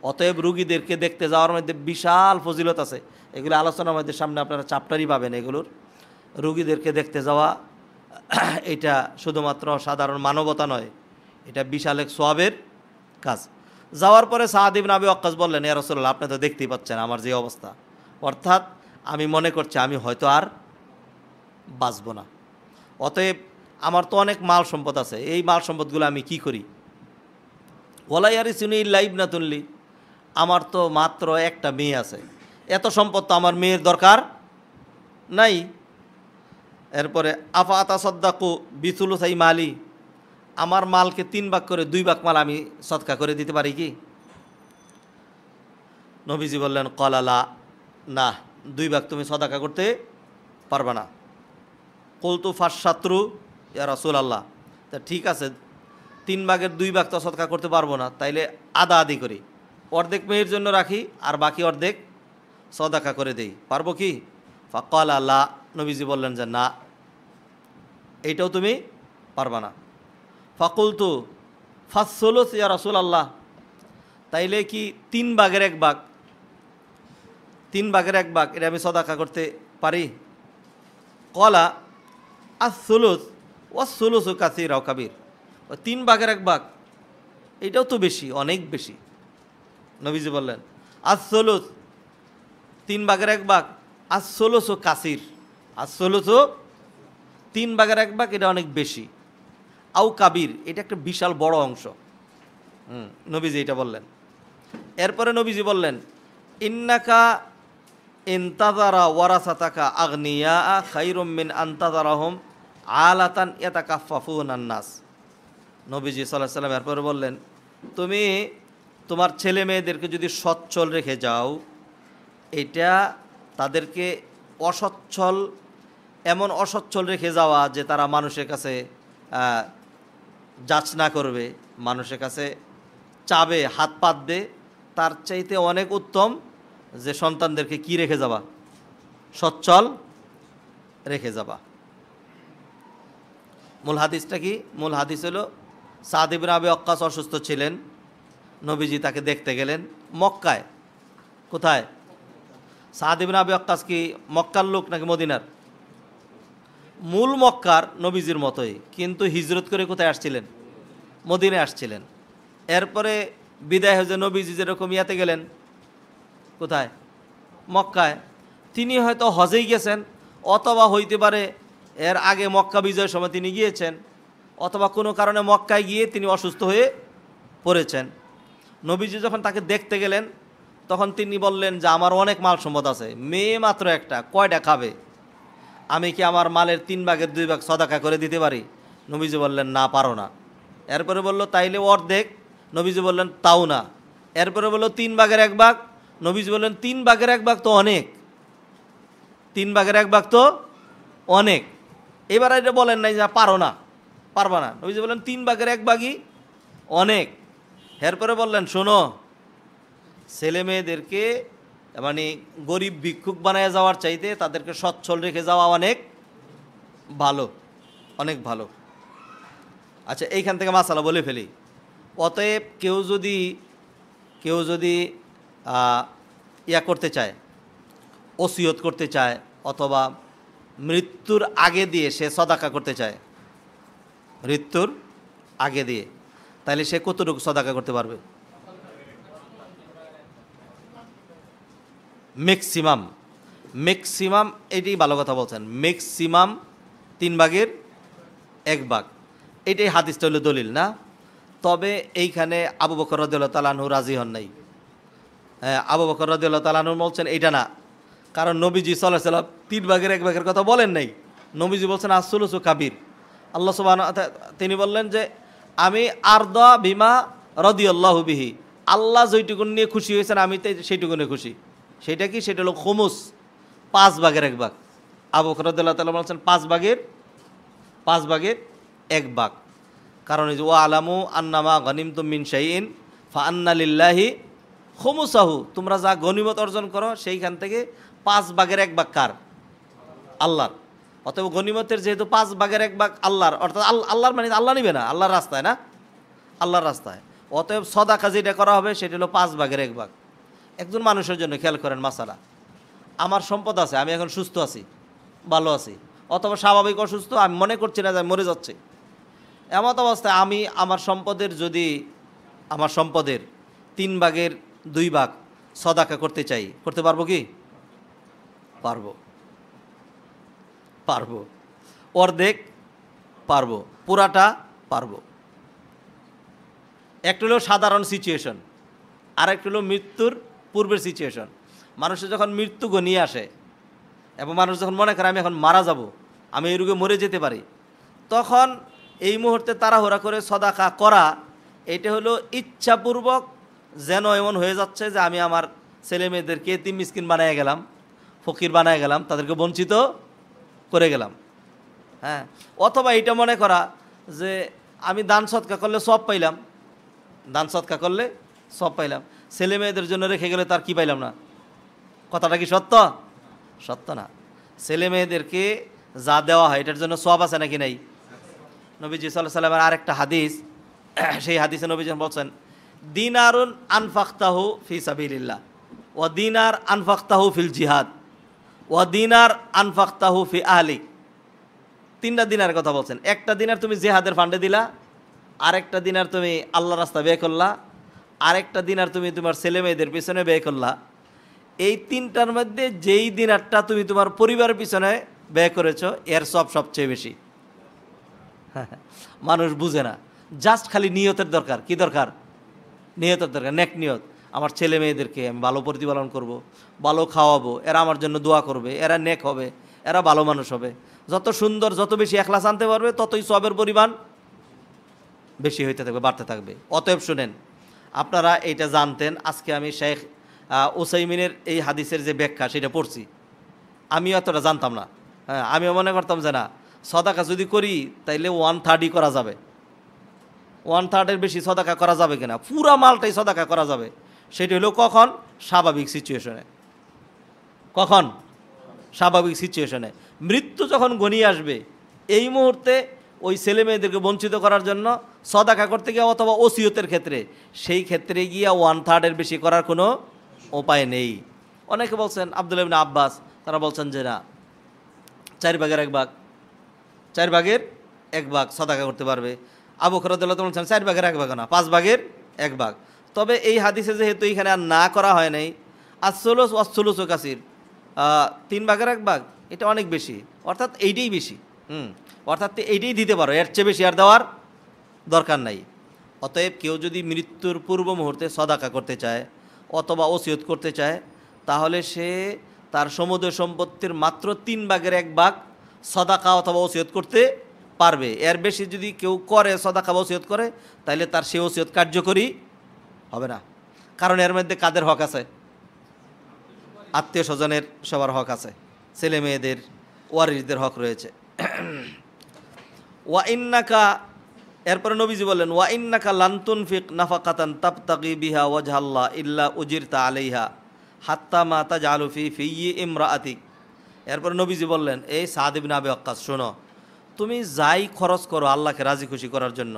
অতএব রুগীদেরকে দেখতে যাওয়ার মধ্যে বিশাল ফজিলত আছে। এগুলো আলোচনার মধ্যে সামনে আপনারা চাপ্টারই পাবেন এগুলোর। রুগীদেরকে দেখতে যাওয়া এটা শুধুমাত্র সাধারণ মানবতা নয়, এটা বিশাল এক সওয়াবের কাজ। যাওয়ার পরে সাদ ইবনে আবি ওয়াক্কাস বললেন, ইয়া রাসূলুল্লাহ আপনি তো দেখতেই পাচ্ছেন আমার যে অবস্থা, অর্থাৎ আমি মনে করছি আমি হয়তো আর বাঁচব না। অতএব আমার তো অনেক মাল সম্পদ আছে, এই মাল সম্পদগুলো আমি কি করি? ওয়ালা ইয়ারিসুনি ইল্লা ইবনাতুনলি, আমার তো মাত্র একটা মেয়ে আছে, এত সম্পদ তো আমার মেয়ের দরকার নাই। এরপরে আফা আতাসাদ্দাকু বিসুলুসাই মালি, আমার মালকে 3 ভাগ করে 2 ভাগ মাল আমি সদকা করে দিতে পারি কি? নবীজি বললেন, ক্বালা না, 2 ভাগ তুমি সদকা করতে পারবে না। কুলতু ফাশাত্রু ইয়া রাসূলুল্লাহ, তা ঠিক আছে 3 ভাগের 2 ভাগ তো সদকা করতে পারবো না, তাইলে আধা আধি করি, অর্ধেক মেয়ের জন্য রাখি আর বাকি অর্ধেক সদকা করে দেই, পারবো কি? ফাকালা লা, নবীজি বললেন যে না, এইটাও তুমি পারবা না। ফাকুলতু ফাসসুলুস ইয়া রাসূলুল্লাহ, তাইলে কি 3 ভাগের 1 ভাগ, 3 ভাগের 1 ভাগ এটা আমি সদকা করতে পারি? ক্বালা আস-সুলুস ওয়াস-সুলুসু কাসীর আও কাবীর, 3 ভাগের 1 ভাগ এটাও তো বেশি, অনেক বেশি। নবীজি বললেন আস-সুলুস, 3 ভাগের 1 ভাগ, আস-সুলুসু কাসীর, আস-সুলুসু 3 ভাগের 1 ভাগ এটা অনেক বেশি, আও কাবীর এটা একটা বিশাল বড় অংশ। নবীজি এটা বললেন। এরপরে নবীজি বললেন, ইন্নাকা ইনতাযারা ওয়ারাসাতাকা আগনিয়া খায়রুম মিন আনতাযারাহুম আলাতান ইয়াতাকাফফাফুনান নাস। নবীজি সাল্লাল্লাহু আলাইহি ওয়াসাল্লাম এরপরে বললেন, তুমি তোমার ছেলে মেয়েদেরকে যদি সচ্ছল রেখে যাও, এটা তাদেরকে অসচ্ছল, এমন অসচ্ছল রেখে যাওয়া যে তারা মানুষের কাছে যাচনা করবে, মানুষের কাছে চাবে, হাত পাতবে, তার চাইতে অনেক উত্তম যে সন্তানদেরকে কি রেখে যাবা? সচ্ছল রেখে যাবা। মূল হাদিসটা কি? মূল হাদিস হলো সাদ ইবনে আবি ওয়াক্কাস অসুস্থ ছিলেন, নবীজি তাকে দেখতে গেলেন মক্কায়। কোথায়? সাদ ইবনে আবি ওয়াক্কাস কি মক্কার লোক নাকি মদিনার? মূল মক্কার, নবীজির মতোই, কিন্তু হিজরত করে কোথায় আসছিলেন? মদিনায় আসছিলেন। এরপরে বিদায় হয়ে নবীজি যেরকম ইয়াতে গেলেন, কোথায়? মক্কায়। তিনি হয়তো হজেই গেছেন, অথবা হইতে পারে এর আগে মক্কা বিজয়ের সময় তিনি গিয়েছেন, অথবা কোনো কারণে মক্কায় গিয়ে তিনি অসুস্থ হয়ে পড়েছেন। নবীজি যখন তাকে দেখতে গেলেন তখন তিনি বললেন যে আমার অনেক মাল সম্পদ আছে, মেয়ে মাত্র একটা, কয়টা খাবে? আমি কি আমার মালের 3 ভাগের 2 ভাগ সদকা করে দিতে পারি? নবীজি বললেন না, পারো না। এরপরে বলল তাইলে অর্ধেক, নবীজি বললেন তাও না। এরপরে বলল 3 ভাগের 1 ভাগ, নবীজি বললেন 3/1 তো অনেক, 3/1 তো অনেক। এবার এটা বলেন নাই যে পারো না, পারবা না। নবীজি বললেন 3/1 অনেক। এরপরে বললেন শোনো, ছেলে মেয়েদেরকে মানে গরিব ভিক্ষুক বানায় যাওয়ার চাইতে তাদেরকে সচ্ছল রেখে যাওয়া অনেক ভালো, অনেক ভালো। আচ্ছা, এইখান থেকে মাসালা বলে ফেলি। অতএব কেউ যদি ইয়া করতে চায়, ওসিয়ত করতে চায়, অথবা মৃত্যুর আগে দিয়ে সে সদাকা করতে চায়, মৃত্যুর আগে দিয়ে, তাহলে সে কতটুকু সদাকা করতে পারবে? ম্যাক্সিমাম এটাই ভালো কথা বলছেন, ম্যাক্সিমাম 3/1 এটাই হাদিসটা হলো দলিল না। তবে এইখানে আবু বকর রাদিয়াল্লাহু তাআলা আনহু রাজি হন নাই। হ্যাঁ, আবু বকর রাদিয়াল্লাহু তাআলা আনহু বলছেন এইটা না, কারণ নবীজি সাল্লাল্লাহু আলাইহি ওয়াসাল্লাম 3/1 কথা বলেন নাই। নবীজি বলছেন আসসুলুসু কাবীর। আল্লাহ সুবহানাহু ওয়া তাআলা তিনি বললেন যে আমি আরদা বিমা রাদিয়াল্লাহু বিহি, আল্লাহ যেইটুকুন নিয়ে খুশি হয়েছেন আমি সেইটুকু নিয়ে খুশি। সেটা কি? সেটা হলো খুমুস, 5/1। আবু বকর রাদিয়াল্লাহু তাআলা বলছেন 5/1। কারণ এই যে ওয়া আলামু আন্নামা গনিমতুম মিন শাইইন ফাআন্না লিল্লাহি খুমুসাহু, তোমরা যা গনিমত অর্জন করো সেইখান থেকে 5/1 কার? আল্লাহর। অতএব গনিমতের যেহেতু 5/1 আল্লাহর, অর্থাৎ আল্লাহর মানে আল্লাহ নিবে না, আল্লাহর রাস্তায় না, আল্লাহর রাস্তায়। অতএব সদাকা যেটা করা হবে সেটা হলো 5/1। একজন মানুষের জন্য খেয়াল করেন মাসালা, আমার সম্পদ আছে, আমি এখন সুস্থ আছি, ভালো আছি, অথবা স্বাভাবিক অসুস্থ, আমি মনে করছি না যে আমি মরে যাচ্ছি, এমত অবস্থায় আমি আমার সম্পদের 3/2 সদাকা করতে চাই, করতে পারবো কি? পারবো। অর্ধেক পারবো, পুরাটা পারবো। একটা হলো সাধারণ সিচুয়েশন, আর একটা হলো মৃত্যুর পূর্বের সিচুয়েশন। মানুষের যখন মৃত্যু ঘনিয়ে আসে এবং মানুষ যখন মনে করে আমি এখন মারা যাব, আমি এই রোগে মরে যেতে পারি, তখন এই মুহূর্তে তাড়াহুড়া করে সদাকা করা, এটা হলো ইচ্ছাপূর্বক যেন এমন হয়ে যাচ্ছে যে আমি আমার ছেলে মেয়েদেরকে এতিম মিসকিন বানিয়ে গেলাম, ফকির বানিয়ে গেলাম, তাদেরকে বঞ্চিত করে গেলাম। হ্যাঁ, অথবা এটা মনে করা যে আমি দান সৎকা করলে সব পাইলাম, ছেলে মেয়েদের জন্য রেখে গেলে তার কি পাইলাম না। কথাটা কি সত্য? সত্য না। ছেলে মেয়েদেরকে যা দেওয়া হয় এটার জন্য সওয়াব আছে নাকি নাই? নবীজি সাল্লাল্লাহু আলাইহি ওয়াসাল্লামের আরেকটা হাদিস, সেই হাদিসে নবীজি বলছেন দিনারুন আনফাকতাহু ফি সাবিলিল্লাহ ওয়া দিনার আনফাকতাহু ফিল জিহাদ ওয়া দিনার আনফাকতাহু ফি আহলিক। 3টা দিনারের কথা বলছেন। একটা দিনার তুমি জিহাদের ফান্ডে দিলা, আরেকটা দিনার তুমি আল্লাহর রাস্তায় ব্যয় করলা, আরেকটা দিনার তুমি তোমার ছেলে মেয়েদের পিছনে ব্যয় করলা। এই 3টার মধ্যে যেই দিনারটা তুমি তোমার পরিবারের পিছনে ব্যয় করেছো এর সবচেয়ে বেশি। মানুষ বুঝে না, জাস্ট খালি নিয়তের দরকার। কি দরকার? নিয়তের দরকার, নেক নিয়ত। আমার ছেলে মেয়েদেরকে আমি ভালো প্রতিপালন করব, ভালো খাওয়াবো, এরা আমার জন্য দোয়া করবে, এরা নেক হবে, এরা ভালো মানুষ হবে। যত সুন্দর, যত বেশি ইখলাস আনতে পারবে ততই সওয়াবের পরিমাণ বেশি হইতে থাকবে, বাড়তে থাকবে। অতএব শুনেন, আপনারা এইটা জানতেন। আজকে আমি শেখ উসাইমিনের এই হাদিসের যে ব্যাখ্যা সেটা পড়ছি, আমি অতটা জানতাম না। হ্যাঁ, আমিও মনে করতাম যে না, সদাকা যদি করি তাইলে 1/3 করা যাবে, 1/3 বেশি সদাকা করা যাবে কিনা, পুরা মালটাই সদাকা করা যাবে। সেটি হলো কখন? স্বাভাবিক সিচুয়েশনে। কখন? স্বাভাবিক সিচুয়েশনে। মৃত্যু যখন ঘনিয়ে আসবে এই মুহূর্তে ওই ছেলে মেয়েদেরকে বঞ্চিত করার জন্য সদাকা করতে গিয়ে, অথবা ওসিয়তের ক্ষেত্রে, সেই ক্ষেত্রে গিয়া 1/3 বেশি করার কোনো উপায় নেই। অনেকে বলছেন, আব্দুল্লাহ ইবনে আব্বাস, তারা বলছেন যে না, 4/1 সদাকা করতে পারবে। আবু বকর রাদিয়াল্লাহু তাআলা বলছেন 4/1 না, 5/1। তবে এই হাদিসে যেহেতু এখানে আর না করা হয় নাই, আসসুলুস ওয়াসসুলুসু কাসির, 3/1 এটা অনেক বেশি, অর্থাৎ এইটাই বেশি। অর্থাৎ এইটাই দিতে পারো, এর চেয়ে বেশি আর দেওয়ার দরকার নাই। অতএব কেউ যদি মৃত্যুর পূর্ব মুহূর্তে সদাকা করতে চায় অথবা ওসিয়ত করতে চায়, তাহলে সে তার সমুদয় সম্পত্তির মাত্র 3/1 সদাকা অথবা ওসিয়ত করতে পারবে। এর বেশি যদি কেউ করে, সদাকা বা ওসিয়ত করে, তাহলে তার সে ওসিয়ত কার্যকরী হবে না। কারণ এর মধ্যে কাদের হক আছে? আত্মীয় স্বজনের সবার হক আছে, ছেলে মেয়েদের ওয়ারিসদের হক রয়েছে। ওয়া ইন্নাকা, এরপরে নবীজি বললেন ওয়া ইন্নাকা লান তুনফিক নাফাকাতান তাবতাগি বিহা ওয়াজহাল্লাহ ইল্লা উজিরতা আলাইহা হাত্তা মা তাজআলু ফি ফিয়্যি ইমরাআতিক। এরপরে নবীজি বললেন, এই সাদ ইবনে আবি ওয়াক্কাস, শোনো, তুমি যাই খরচ করো আল্লাহকে রাজি খুশি করার জন্য,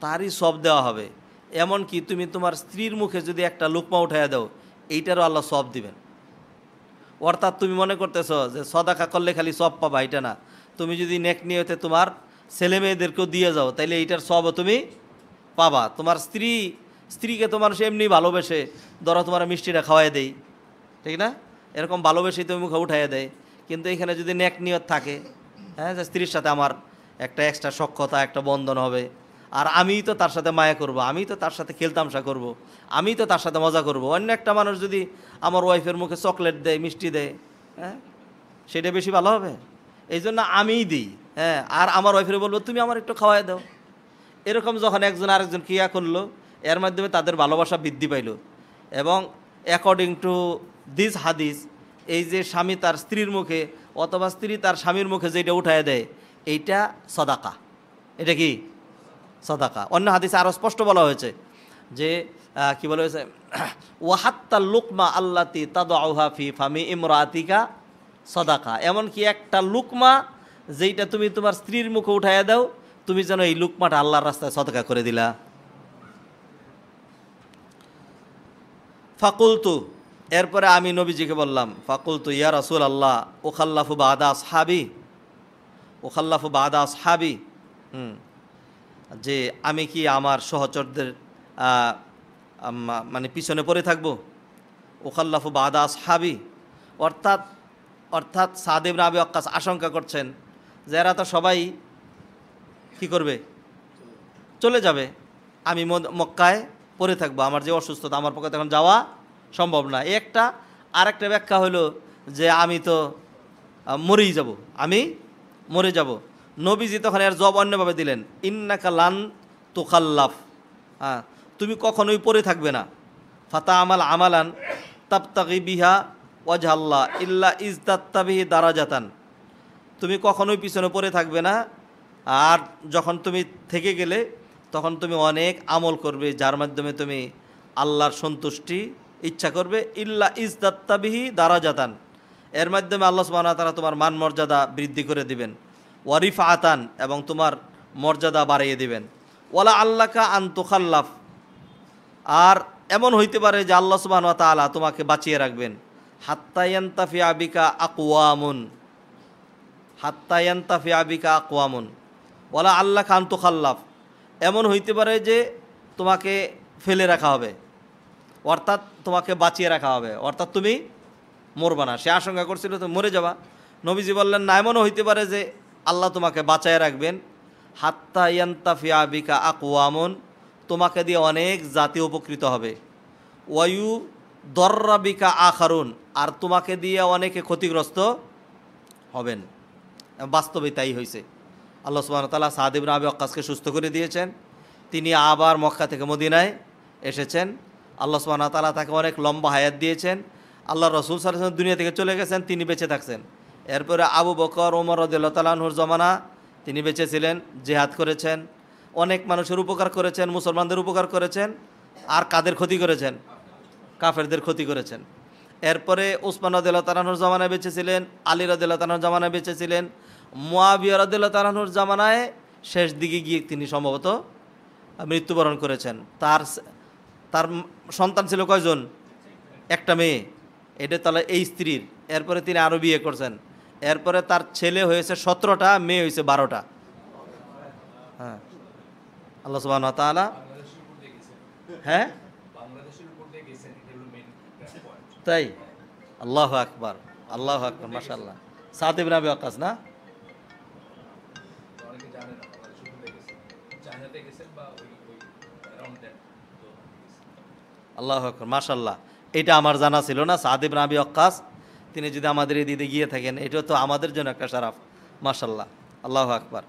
তারই সব দেওয়া হবে। এমনকি তুমি তোমার স্ত্রীর মুখে যদি একটা লুকমা উঠাইয়া দাও, এইটারও আল্লাহ সব দিবেন। অর্থাৎ তুমি মনে করতেছো যে সদাকা করলে খালি সব পাবা, এটা না। তুমি যদি নেক নিয়তে তোমার ছেলে মেয়েদেরকেও দিয়ে যাও, তাইলে এইটার সবও তুমি পাবা। তোমার স্ত্রীকে তোমার সে এমনি ভালোবেসে, ধরো তোমার মিষ্টিটা খাওয়াই দেই, ঠিক না, এরকম ভালোবেসেই তুমি মুখে উঠাইয়া দেয়। কিন্তু এখানে যদি নেক নিয়ত থাকে, হ্যাঁ, যে স্ত্রীর সাথে আমার একটা এক্সট্রা সখ্যতা, একটা বন্ধন হবে, আর আমিই তো তার সাথে মায়া করব, আমিই তো তার সাথে খেলতামশা করব, আমিই তো তার সাথে মজা করব। অন্য একটা মানুষ যদি আমার ওয়াইফের মুখে চকলেট দেয়, মিষ্টি দেয়, হ্যাঁ, সেটা বেশি ভালো হবে। এই জন্য আমিই দিই, হ্যাঁ, আর আমার ওয়াইফের বলবো তুমি আমার একটু খাওয়াই দাও। এরকম যখন একজন আরেকজন ক্রিয়া করলো, এর মাধ্যমে তাদের ভালোবাসা বৃদ্ধি পাইল। এবং অ্যাকর্ডিং টু দিস হাদিস, এই যে স্বামী তার স্ত্রীর মুখে অথবা স্ত্রী তার স্বামীর মুখে যেটা উঠায় দেয়, এইটা সদাকা। এটা কি সদাকা? অন্য হাদিসে আরও স্পষ্ট বলা হয়েছে যে কি বলা হয়েছে, ওয়াহাত্তা লুকমা আল্লাতি তাদআউহা ফি ফামি ইমরাতিকা সদাকা। এমনকি একটা লুকমা যেইটা তুমি তোমার স্ত্রীর মুখে উঠাইয়া দাও, তুমি যেন এই লুকমাটা আল্লাহর রাস্তায় সদকা করে দিলা। ফাকুলতু, এরপরে আমি নবীজিকে বললাম, ফাকুলতু ইয়া রাসূলুল্লাহ উখাল্লাফু বাদা আসহাবি, উখাল্লাফু বাদা আসহাবি, যে আমি কি আমার সহচরদের মানে পিছনে পড়ে থাকবো? উখাল্লাফু বাদা আসহাবি, অর্থাৎ সাদ ইবনে আবি ওয়াক্কাস আশঙ্কা করছেন যে এরা তো সবাই কি করবে, চলে যাবে, আমি মক্কায় পড়ে থাকবো, আমার যে অসুস্থতা, আমার পক্ষে তখন যাওয়া সম্ভব না। একটা আরেকটা ব্যাখ্যা হলো যে আমি তো মরেই যাব, আমি মরে যাব। নবীজি তখন এর জবাব অন্যভাবে দিলেন, ইন্নাকা লান তুখাল্লাফ, হ্যাঁ, তুমি কখনোই পড়ে থাকবে না। ফাতা আমাল আমালান তাবতাগি বিহা ওয়াজহাল্লাহ ইল্লা ইজদাত্তা বিহি দারাজাতান, তুমি কখনোই পিছনে পড়ে থাকবে না। আর যখন তুমি থেকে গেলে তখন তুমি অনেক আমল করবে, যার মাধ্যমে তুমি আল্লাহর সন্তুষ্টি ইচ্ছা করবে। ইল্লা ইজদাত্তা বিহি দারাজাতান, এর মাধ্যমে আল্লাহ সুবহানাহু ওয়া তাআলা তোমার মান মর্যাদা বৃদ্ধি করে দিবেন। ওয়ারিফাতান, এবং তোমার মর্যাদা বাড়িয়ে দিবেন। ওয়ালা আল্লাকা আন তুখাল্লাফ, আর এমন হইতে পারে যে আল্লাহ সুবহানাহু ওয়া তাআলা তোমাকে বাঁচিয়ে রাখবেন। হাত্তা ইয়ানতাফিআ বিকা আকওয়ামুন, হাত্তা ইয়ানতাফিআ বিকা আকওয়ামুন ওয়ালা আল্লাকা আন তুখাল্লাফ, এমন হইতে পারে যে তোমাকে ফেলে রাখা হবে, অর্থাৎ তোমাকে বাঁচিয়ে রাখা হবে, অর্থাৎ তুমি মরবা না। সে আশঙ্কা করছিল তুমি মরে যাবা। নবীজি বললেন না, এমনও হইতে পারে যে আল্লাহ তোমাকে বাঁচায় রাখবেন। হাত্তা ইয়ানতাফিআ বিকা আকওয়ামুন, তোমাকে দিয়ে অনেক জাতি উপকৃত হবে। ওয়ায়ু দররা বিকা আখারুন, আর তোমাকে দিয়ে অনেকে ক্ষতিগ্রস্ত হবেন। বাস্তবে তাই হয়েছে। আল্লাহ সুবহানাহু ওয়া তাআলা সাদ ইবনে আবি ওয়াক্কাসকে সুস্থ করে দিয়েছেন। তিনি আবার মক্কা থেকে মদিনায় এসেছেন। আল্লাহ সুবহানাহু ওয়া তাআলা তাকে অনেক লম্বা হায়াত দিয়েছেন। আল্লাহ রাসূল সাল্লাল্লাহু আলাইহি ওয়াসাল্লাম দুনিয়া থেকে চলে গেছেন, তিনি বেঁচে থাকছেন। এরপরে আবু বকর, ওমর রাদিয়াল্লাহু তাআলা আনহুর জমানা, তিনি বেঁচে ছিলেন, জিহাদ করেছেন, অনেক মানুষের উপকার করেছেন, মুসলমানদের উপকার করেছেন। আর কাদের ক্ষতি করেছেন? কাফেরদের ক্ষতি করেছেন। এরপরে উসমান রাদিয়াল্লাহু তাআলা আনহুর জমানায় বেঁচে ছিলেন, আলী রাদিয়াল্লাহু তাআলা আনহুর জমানায় বেঁচে ছিলেন, মুআবিয়া রাদিয়াল্লাহু তাআলা আনহুর জমানায় শেষ দিকে গিয়ে তিনি সম্ভবত মৃত্যুবরণ করেছেন। তার সন্তান ছিল কয়জন? একটা মেয়ে, এটা তাহলে এই স্ত্রীর। এরপরে তিনি আরও বিয়ে করছেন। এরপরে তার ছেলে হয়েছে 17টা, মেয়ে হয়েছে 12টা। হ্যাঁ, আল্লাহ সুবহানাহু ওয়া তাআলা, হ্যাঁ তাই, আল্লাহু আকবার, আল্লাহু আকবার, মাশাআল্লাহ। সাদ ইবনে আবি ওয়াক্কাস না? আল্লাহু আকবার, মাশাআল্লাহ। এটা আমার জানা ছিল না। সাদ ইবনে আবি ওয়াক্কাস তিনি যদি আমাদের এই দিকে গিয়ে থাকেন, এটা তো আমাদের জন্য একটা শারাফ, মাশাআল্লাহ, আল্লাহু আকবার।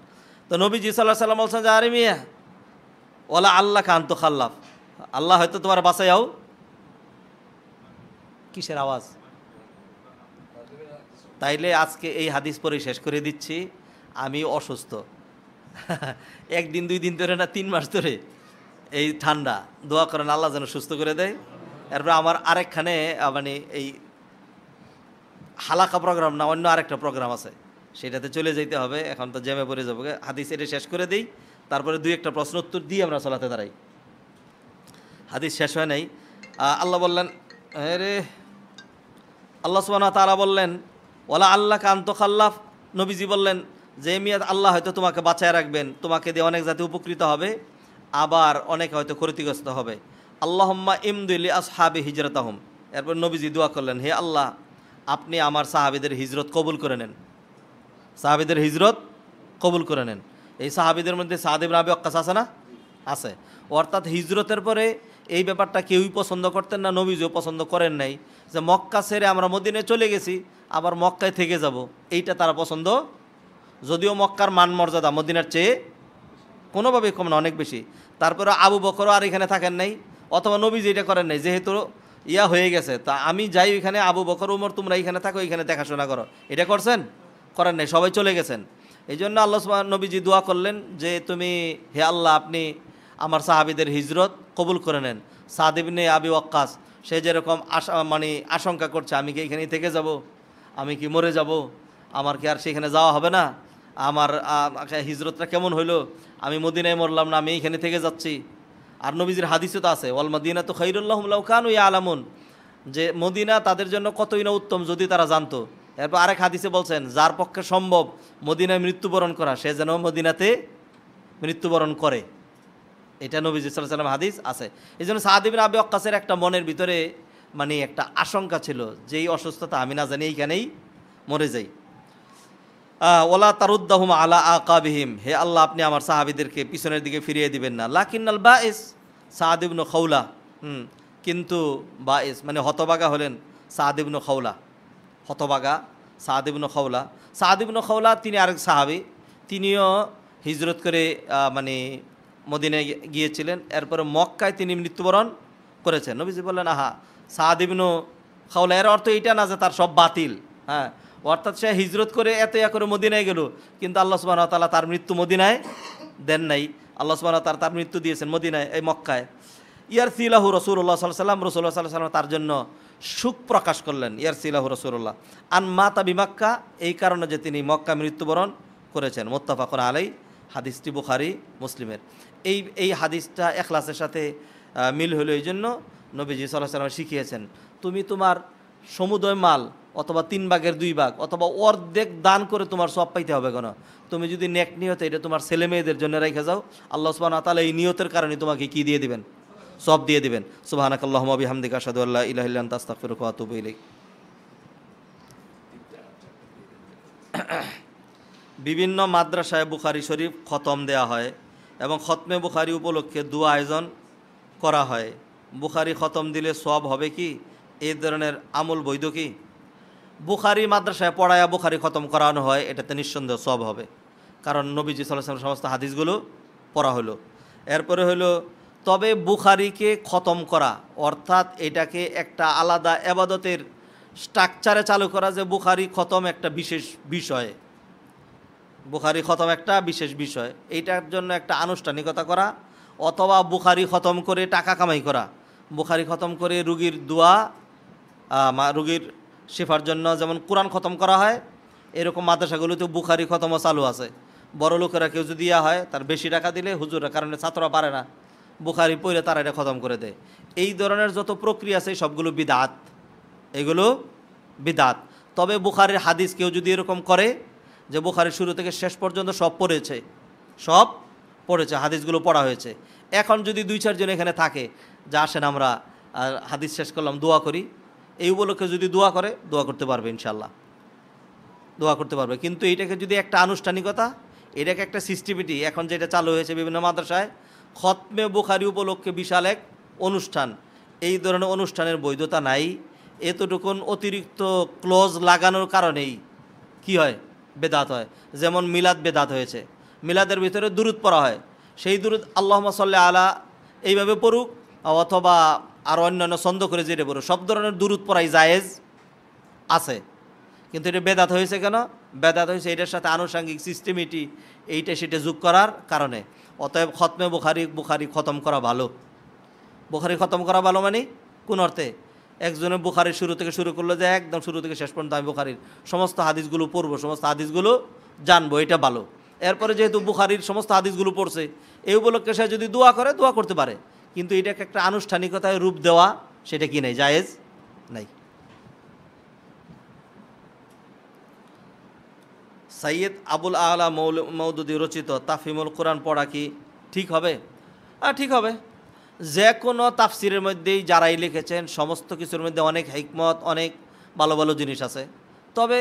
তো নবীজি সাল্লাল্লাহু আলাইহি ওয়াসাল্লাম বলছেন যে আরে মিয়া ওয়ালা আল্লাকা আন তুখাল্লাফ, আল্লাহ হয়তো তোমার বাঁচাইয়াও। কিসের আওয়াজ? তাইলে আজকে এই হাদিস পরে শেষ করে দিচ্ছি। আমি অসুস্থ একদিন 2 দিন ধরে না 3 মাস ধরে এই ঠান্ডা, দোয়া করেন আল্লাহ যেন সুস্থ করে দেয়। এরপর আমার আরেকখানে মানে এই হালাকা প্রোগ্রাম না অন্য আরেকটা প্রোগ্রাম আছে, সেটাতে চলে যেতে হবে। এখন তো জ্যামে পড়ে যাবো। হাদিস এটা শেষ করে দিই, তারপরে 2-1টা প্রশ্ন উত্তর দিয়ে আমরা চলাতে দাঁড়াই। হাদিস শেষ হয় নাই। আল্লাহ বললেন, আল্লাহ সুবহানাহু ওয়া তাআলা বললেন, ওয়ালা আল্লাহ কান্ত খাল্লাফ, নবীজি বললেন যে মিয়াদ আল্লাহ হয়তো তোমাকে বাঁচায় রাখবেন, তোমাকে দিয়ে অনেক জাতি উপকৃত হবে, আবার অনেকে হয়তো ক্ষতিগ্রস্ত হবে। আল্লাহুম্মা ইমদুলি আসহাবি হিজরাতাহুম। এরপর নবীজি দোয়া করলেন, হে আল্লাহ আপনি আমার সাহাবীদের হিজরত কবুল করে নেন, সাহাবীদের হিজরত কবুল করে নেন। এই সাহাবীদের মধ্যে সাদ ইবনে আবি ওয়াক্কাস আছে না? আছে। অর্থাৎ হিজরতের পরে এই ব্যাপারটা কেউই পছন্দ করতেন না, নবীজিও পছন্দ করেন নাই যে মক্কা ছেড়ে আমরা মদিনায় চলে গেছি আবার মক্কায় থেকে যাব, এইটা তারা পছন্দ। যদিও মক্কার মান মর্যাদা মদিনার চেয়ে কোনোভাবেই কম না, অনেক বেশি। তারপরে আবু বকরও আর এখানে থাকেন নাই, অথবা নবীজি এটা করেন নাই, যেহেতু ইয়া হয়ে গেছে তা আমি যাই ওইখানে, আবু বকর উমর তোমরা এইখানে থাকো, এইখানে দেখাশোনা করো, এটা করছেন? করেন নাই, সবাই চলে গেছেন। এই জন্য আল্লাহ সুবহানাহু নবীজি দোয়া করলেন যে তুমি হে আল্লাহ আপনি আমার সাহাবীদের হিজরত কবুল করে নেন। সাদ ইবনে আবি ওয়াক্কাস সে যেরকম মানে আশঙ্কা করছে আমি কি এখানেই থেকে যাব, আমি কি মরে যাব, আমার কি আর সেখানে যাওয়া হবে না, আমার হিজরতটা কেমন হইলো, আমি মদিনায় মরলাম না, আমি এইখানে থেকে যাচ্ছি। আর নবীজির হাদিসে তো আছে, ওয়াল মাদিনাতু খায়রুল্লাহুম লাউ কানু ইয়ালামুন, যে মদিনা তাদের জন্য কতই না উত্তম যদি তারা জানতো। এরপর আরেক হাদিসে বলছেন যার পক্ষে সম্ভব মদিনায় মৃত্যুবরণ করা সে যেন মদিনাতে মৃত্যুবরণ করে। এটা নবীজি সাল্লাল্লাহু আলাইহি ওয়াসাল্লাম হাদিস আছে। এই জন্য সাদ ইবনে আবি ওয়াক্কাসের একটা মনের ভিতরে মানে একটা আশঙ্কা ছিল যে এই অসুস্থতা আমি না জানি এইখানেই মরে যাই। ওলা তারুদ্দাহুম আলা আকাবিহিম, হে আল্লাহ আপনি আমার সাহাবীদেরকে পিছনের দিকে ফিরিয়ে দিবেন না। লাকিন্নাল বাইস সাদ ইবনে খাওলা, কিন্তু বাইস মানে হতবাগা হলেন সাদ ইবনে খাওলা, হতবাগা সাদ ইবনে খাওলা। সাদ ইবনে খাওলা তিনি আরেক সাহাবী, তিনিও হিজরত করে মানে মদিনায় গিয়েছিলেন। এরপরে মক্কায় তিনি মৃত্যুবরণ করেছেন। নবীজি বললেন আহা সাদ ইবনে খাওলা, এর অর্থ এটা না যে তার সব বাতিল, হ্যাঁ, অর্থাৎ সে হিজরত করে এত ইয়া করে মদিনায় গেল, কিন্তু আল্লাহ সুবহানাহু ওয়া তাআলা তার মৃত্যু মদিনায় দেন নাই। আল্লাহ সুবহানাহু ওয়া তাআলা তার মৃত্যু দিয়েছেন মদিনায়, এই মক্কায়। ইয়ারসিলাহু রাসূলুল্লাহ সাল্লাল্লাহু আলাইহি ওয়াসাল্লাম, রাসূলুল্লাহ সাল্লাল্লাহু আলাইহি ওয়াসাল্লাম তার জন্য সুখ প্রকাশ করলেন। ইয়ারসিলাহু রাসূলুল্লাহ আন মাতা বিমাক্কা, এই কারণে যে তিনি মক্কা মৃত্যুবরণ করেছেন। মুত্তাফাকুন আলাইহি, হাদিসটি বুখারী মুসলিমের। এই হাদিসটা ইখলাসের সাথে মিল হলো, এই জন্য নবীজি সাল্লাল্লাহু আলাইহি ওয়াসাল্লাম শিখিয়েছেন তুমি তোমার সমুদয় মাল অথবা 3 ভাগের 2 ভাগ অথবা অর্ধেক দান করে তোমার সওয়াব পাইতে হবে কেন? তুমি যদি নেক নিয়তে এটা তোমার ছেলে মেয়েদের জন্য রেখে যাও, আল্লাহ সুবহানাহু ওয়া তাআলা এই নিয়তের কারণে তোমাকে কি দিয়ে দিবেন? সওয়াব দিয়ে দিবেন। সুবহানাকাল্লাহুম্মা ওয়া বিহামদিকা আশহাদু আল্লা ইলাহা ইল্লা আনতা আস্তাগফিরুকা ওয়া আতুবু ইলাইক। বিভিন্ন মাদ্রাসায় বুখারী শরীফ খতম দেয়া হয় এবং খতমে বুখারী উপলক্ষে দোয়া আয়োজন করা হয়। বুখারী খতম দিলে সওয়াব হবে কি? এই ধরনের আমল বৈধ কি? বুখারী মাদ্রাসায় পড়ায়া বুখারী খতম করানো হয়, এটাতে নিঃসন্দেহ সওয়াব হবে, কারণ নবীজি সাল্লাল্লাহু আলাইহি ওয়াসাল্লাম সমস্ত হাদিসগুলো পড়া হলো। এরপরে হলো তবে বুখারীকে খতম করা অর্থাৎ এটাকে একটা আলাদা ইবাদতের স্ট্রাকচারে চালু করা, যে বুখারী খতম একটা বিশেষ বিষয়, বুখারী খতম একটা বিশেষ বিষয়, এইটার জন্য একটা আনুষ্ঠানিকতা করা, অথবা বুখারী খতম করে টাকা কামাই করা। বুখারী খতম করে রুগীর দোয়া, রুগীর শিফার জন্য যেমন কোরআন খতম করা হয়, এরকম মাদ্রাসাগুলোতে বুখারী খতমও চালু আছে। বড় লোকেরা কেউ যদি ইয়া হয় তার বেশি টাকা দিলে হুজুরের কারণে ছাত্ররা পারে না, বুখারী পড়ে তারা এটা খতম করে দেয়। এই ধরনের যত প্রক্রিয়া আছে সবগুলো বিদআত, এগুলো বিদআত। তবে বুখারীর হাদিস কেউ যদি এরকম করে যে বুখারীর শুরু থেকে শেষ পর্যন্ত সব পড়েছে, হাদিসগুলো পড়া হয়েছে, এখন যদি 2-4 জন এখানে থাকে যা আসেন আমরা হাদিস শেষ করলাম দোয়া করি, এই উপলক্ষে যদি দোয়া করে দোয়া করতে পারবে, ইনশাল্লাহ দোয়া করতে পারবে। কিন্তু এইটাকে যদি একটা আনুষ্ঠানিকতা, এটাকে একটা সিস্টেমিটি এখন যেটা চালু হয়েছে বিভিন্ন মাদ্রাসায়, খতমে বুখারী উপলক্ষে বিশাল এক অনুষ্ঠান, এই ধরনের অনুষ্ঠানের বৈধতা নাই। এতটুকুন অতিরিক্ত ক্লোজ লাগানোর কারণেই কি হয়? বেদাত হয়। যেমন মিলাদ বেদাত হয়েছে, মিলাদের ভিতরে দুরুদ পড়া হয়, সেই দুরুদ আল্লাহুম্মা সাল্লি আলা এইভাবে পড়ুক অথবা আর অন্যান্য ছন্দ করে যেটা পড়ুক, সব ধরনের দুরুদ পড়াই জায়েজ আছে। কিন্তু এটা বেদাত হয়েছে কেন? বেদাত হয়েছে এটার সাথে আনুষঙ্গিক সিস্টেমিটি এইটা সেটা যোগ করার কারণে। অতএব খতমে বুখারি খতম করা ভালো। বুখারি খতম করা ভালো মানে কোন অর্থে? একজনের বুখারির শুরু থেকে শুরু করলো যে একদম শুরু থেকে শেষ পর্যন্ত আমি বুখারির সমস্ত হাদিসগুলো পড়বো, সমস্ত হাদিসগুলো জানবো, এটা ভালো। এরপরে যেহেতু বুখারির সমস্ত হাদিসগুলো পড়ছে, এই উপলক্ষে সে যদি দোয়া করে দোয়া করতে পারে, কিন্তু এটাকে একটা আনুষ্ঠানিকতায় রূপ দেওয়া সেটা কি নাই, জায়েজ নাই। সৈয়দ আবুল আলা মওদুদি রচিত তাফহিমুল কোরআন পড়া কি ঠিক হবে? ঠিক হবে। যে কোনো তাফসিরের মধ্যেই যারাই লিখেছেন সমস্ত কিছুর মধ্যে অনেক হিকমত, অনেক ভালো ভালো জিনিস আছে। তবে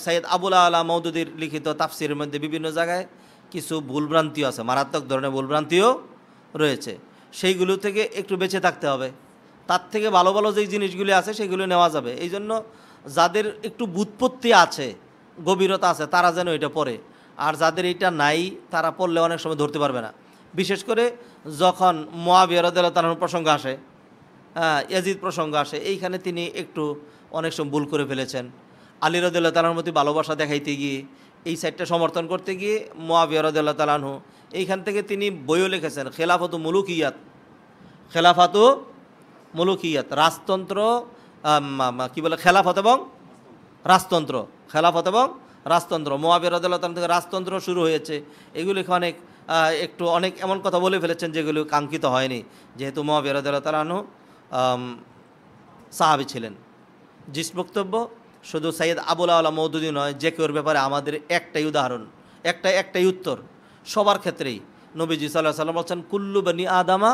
সৈয়দ আবুল আলা মওদুদির লিখিত তাফসিরের মধ্যে বিভিন্ন জায়গায় কিছু ভুলভ্রান্তিও আছে, মারাত্মক ধরনের ভুলভ্রান্তিও রয়েছে। সেইগুলো থেকে একটু বেঁচে থাকতে হবে। তার থেকে ভালো ভালো যেই জিনিসগুলি আছে সেগুলো নেওয়া যাবে। এই জন্য যাদের একটু ব্যুৎপত্তি আছে, গভীরতা আছে, তারা যেন এটা পড়ে। আর যাদের এটা নাই তারা পড়লে অনেক সময় ধরতে পারবে না। বিশেষ করে যখন মুআবিয়া রাদিয়াল্লাহু তাআলার প্রসঙ্গ আসে, ইয়াজিদ প্রসঙ্গ আসে, এইখানে তিনি একটু অনেক সময় ভুল করে ফেলেছেন। আলী রাদিয়াল্লাহু তাআলার প্রতি ভালোবাসা দেখাইতে গিয়ে, এই সাইডটা সমর্থন করতে গিয়ে মুআবিয়া রাদিয়াল্লাহু তাআলা আনহু এইখান থেকে তিনি বইও লিখেছেন, খেলাফাতু মুলুকিয়াত, খেলাফাতু মুলুকিয়াত, রাজতন্ত্র, কি বলে, খেলাফত এবং রাজতন্ত্র, খেলাফত এবং রাজতন্ত্র। মুআবিয়া রাদিয়াল্লাহু তাআলা থেকে রাজতন্ত্র শুরু হয়েছে। এগুলি অনেক এমন কথা বলে ফেলেছেন যেগুলো কাঙ্ক্ষিত হয়নি, যেহেতু মুআবিয়া রাদিয়াল্লাহু তাআলা আনহু সাহাবী ছিলেন। জিস বক্তব্য, শুধু সৈয়দ আবুল আলা মওদুদি নয়, যে কেউর ব্যাপারে আমাদের একটাই উদাহরণ, একটাই উত্তর সবার ক্ষেত্রেই। নবীজি সাল্লাল্লাহু আলাইহি ওয়াসাল্লাম বলছেন, কুল্লু বনি আদামা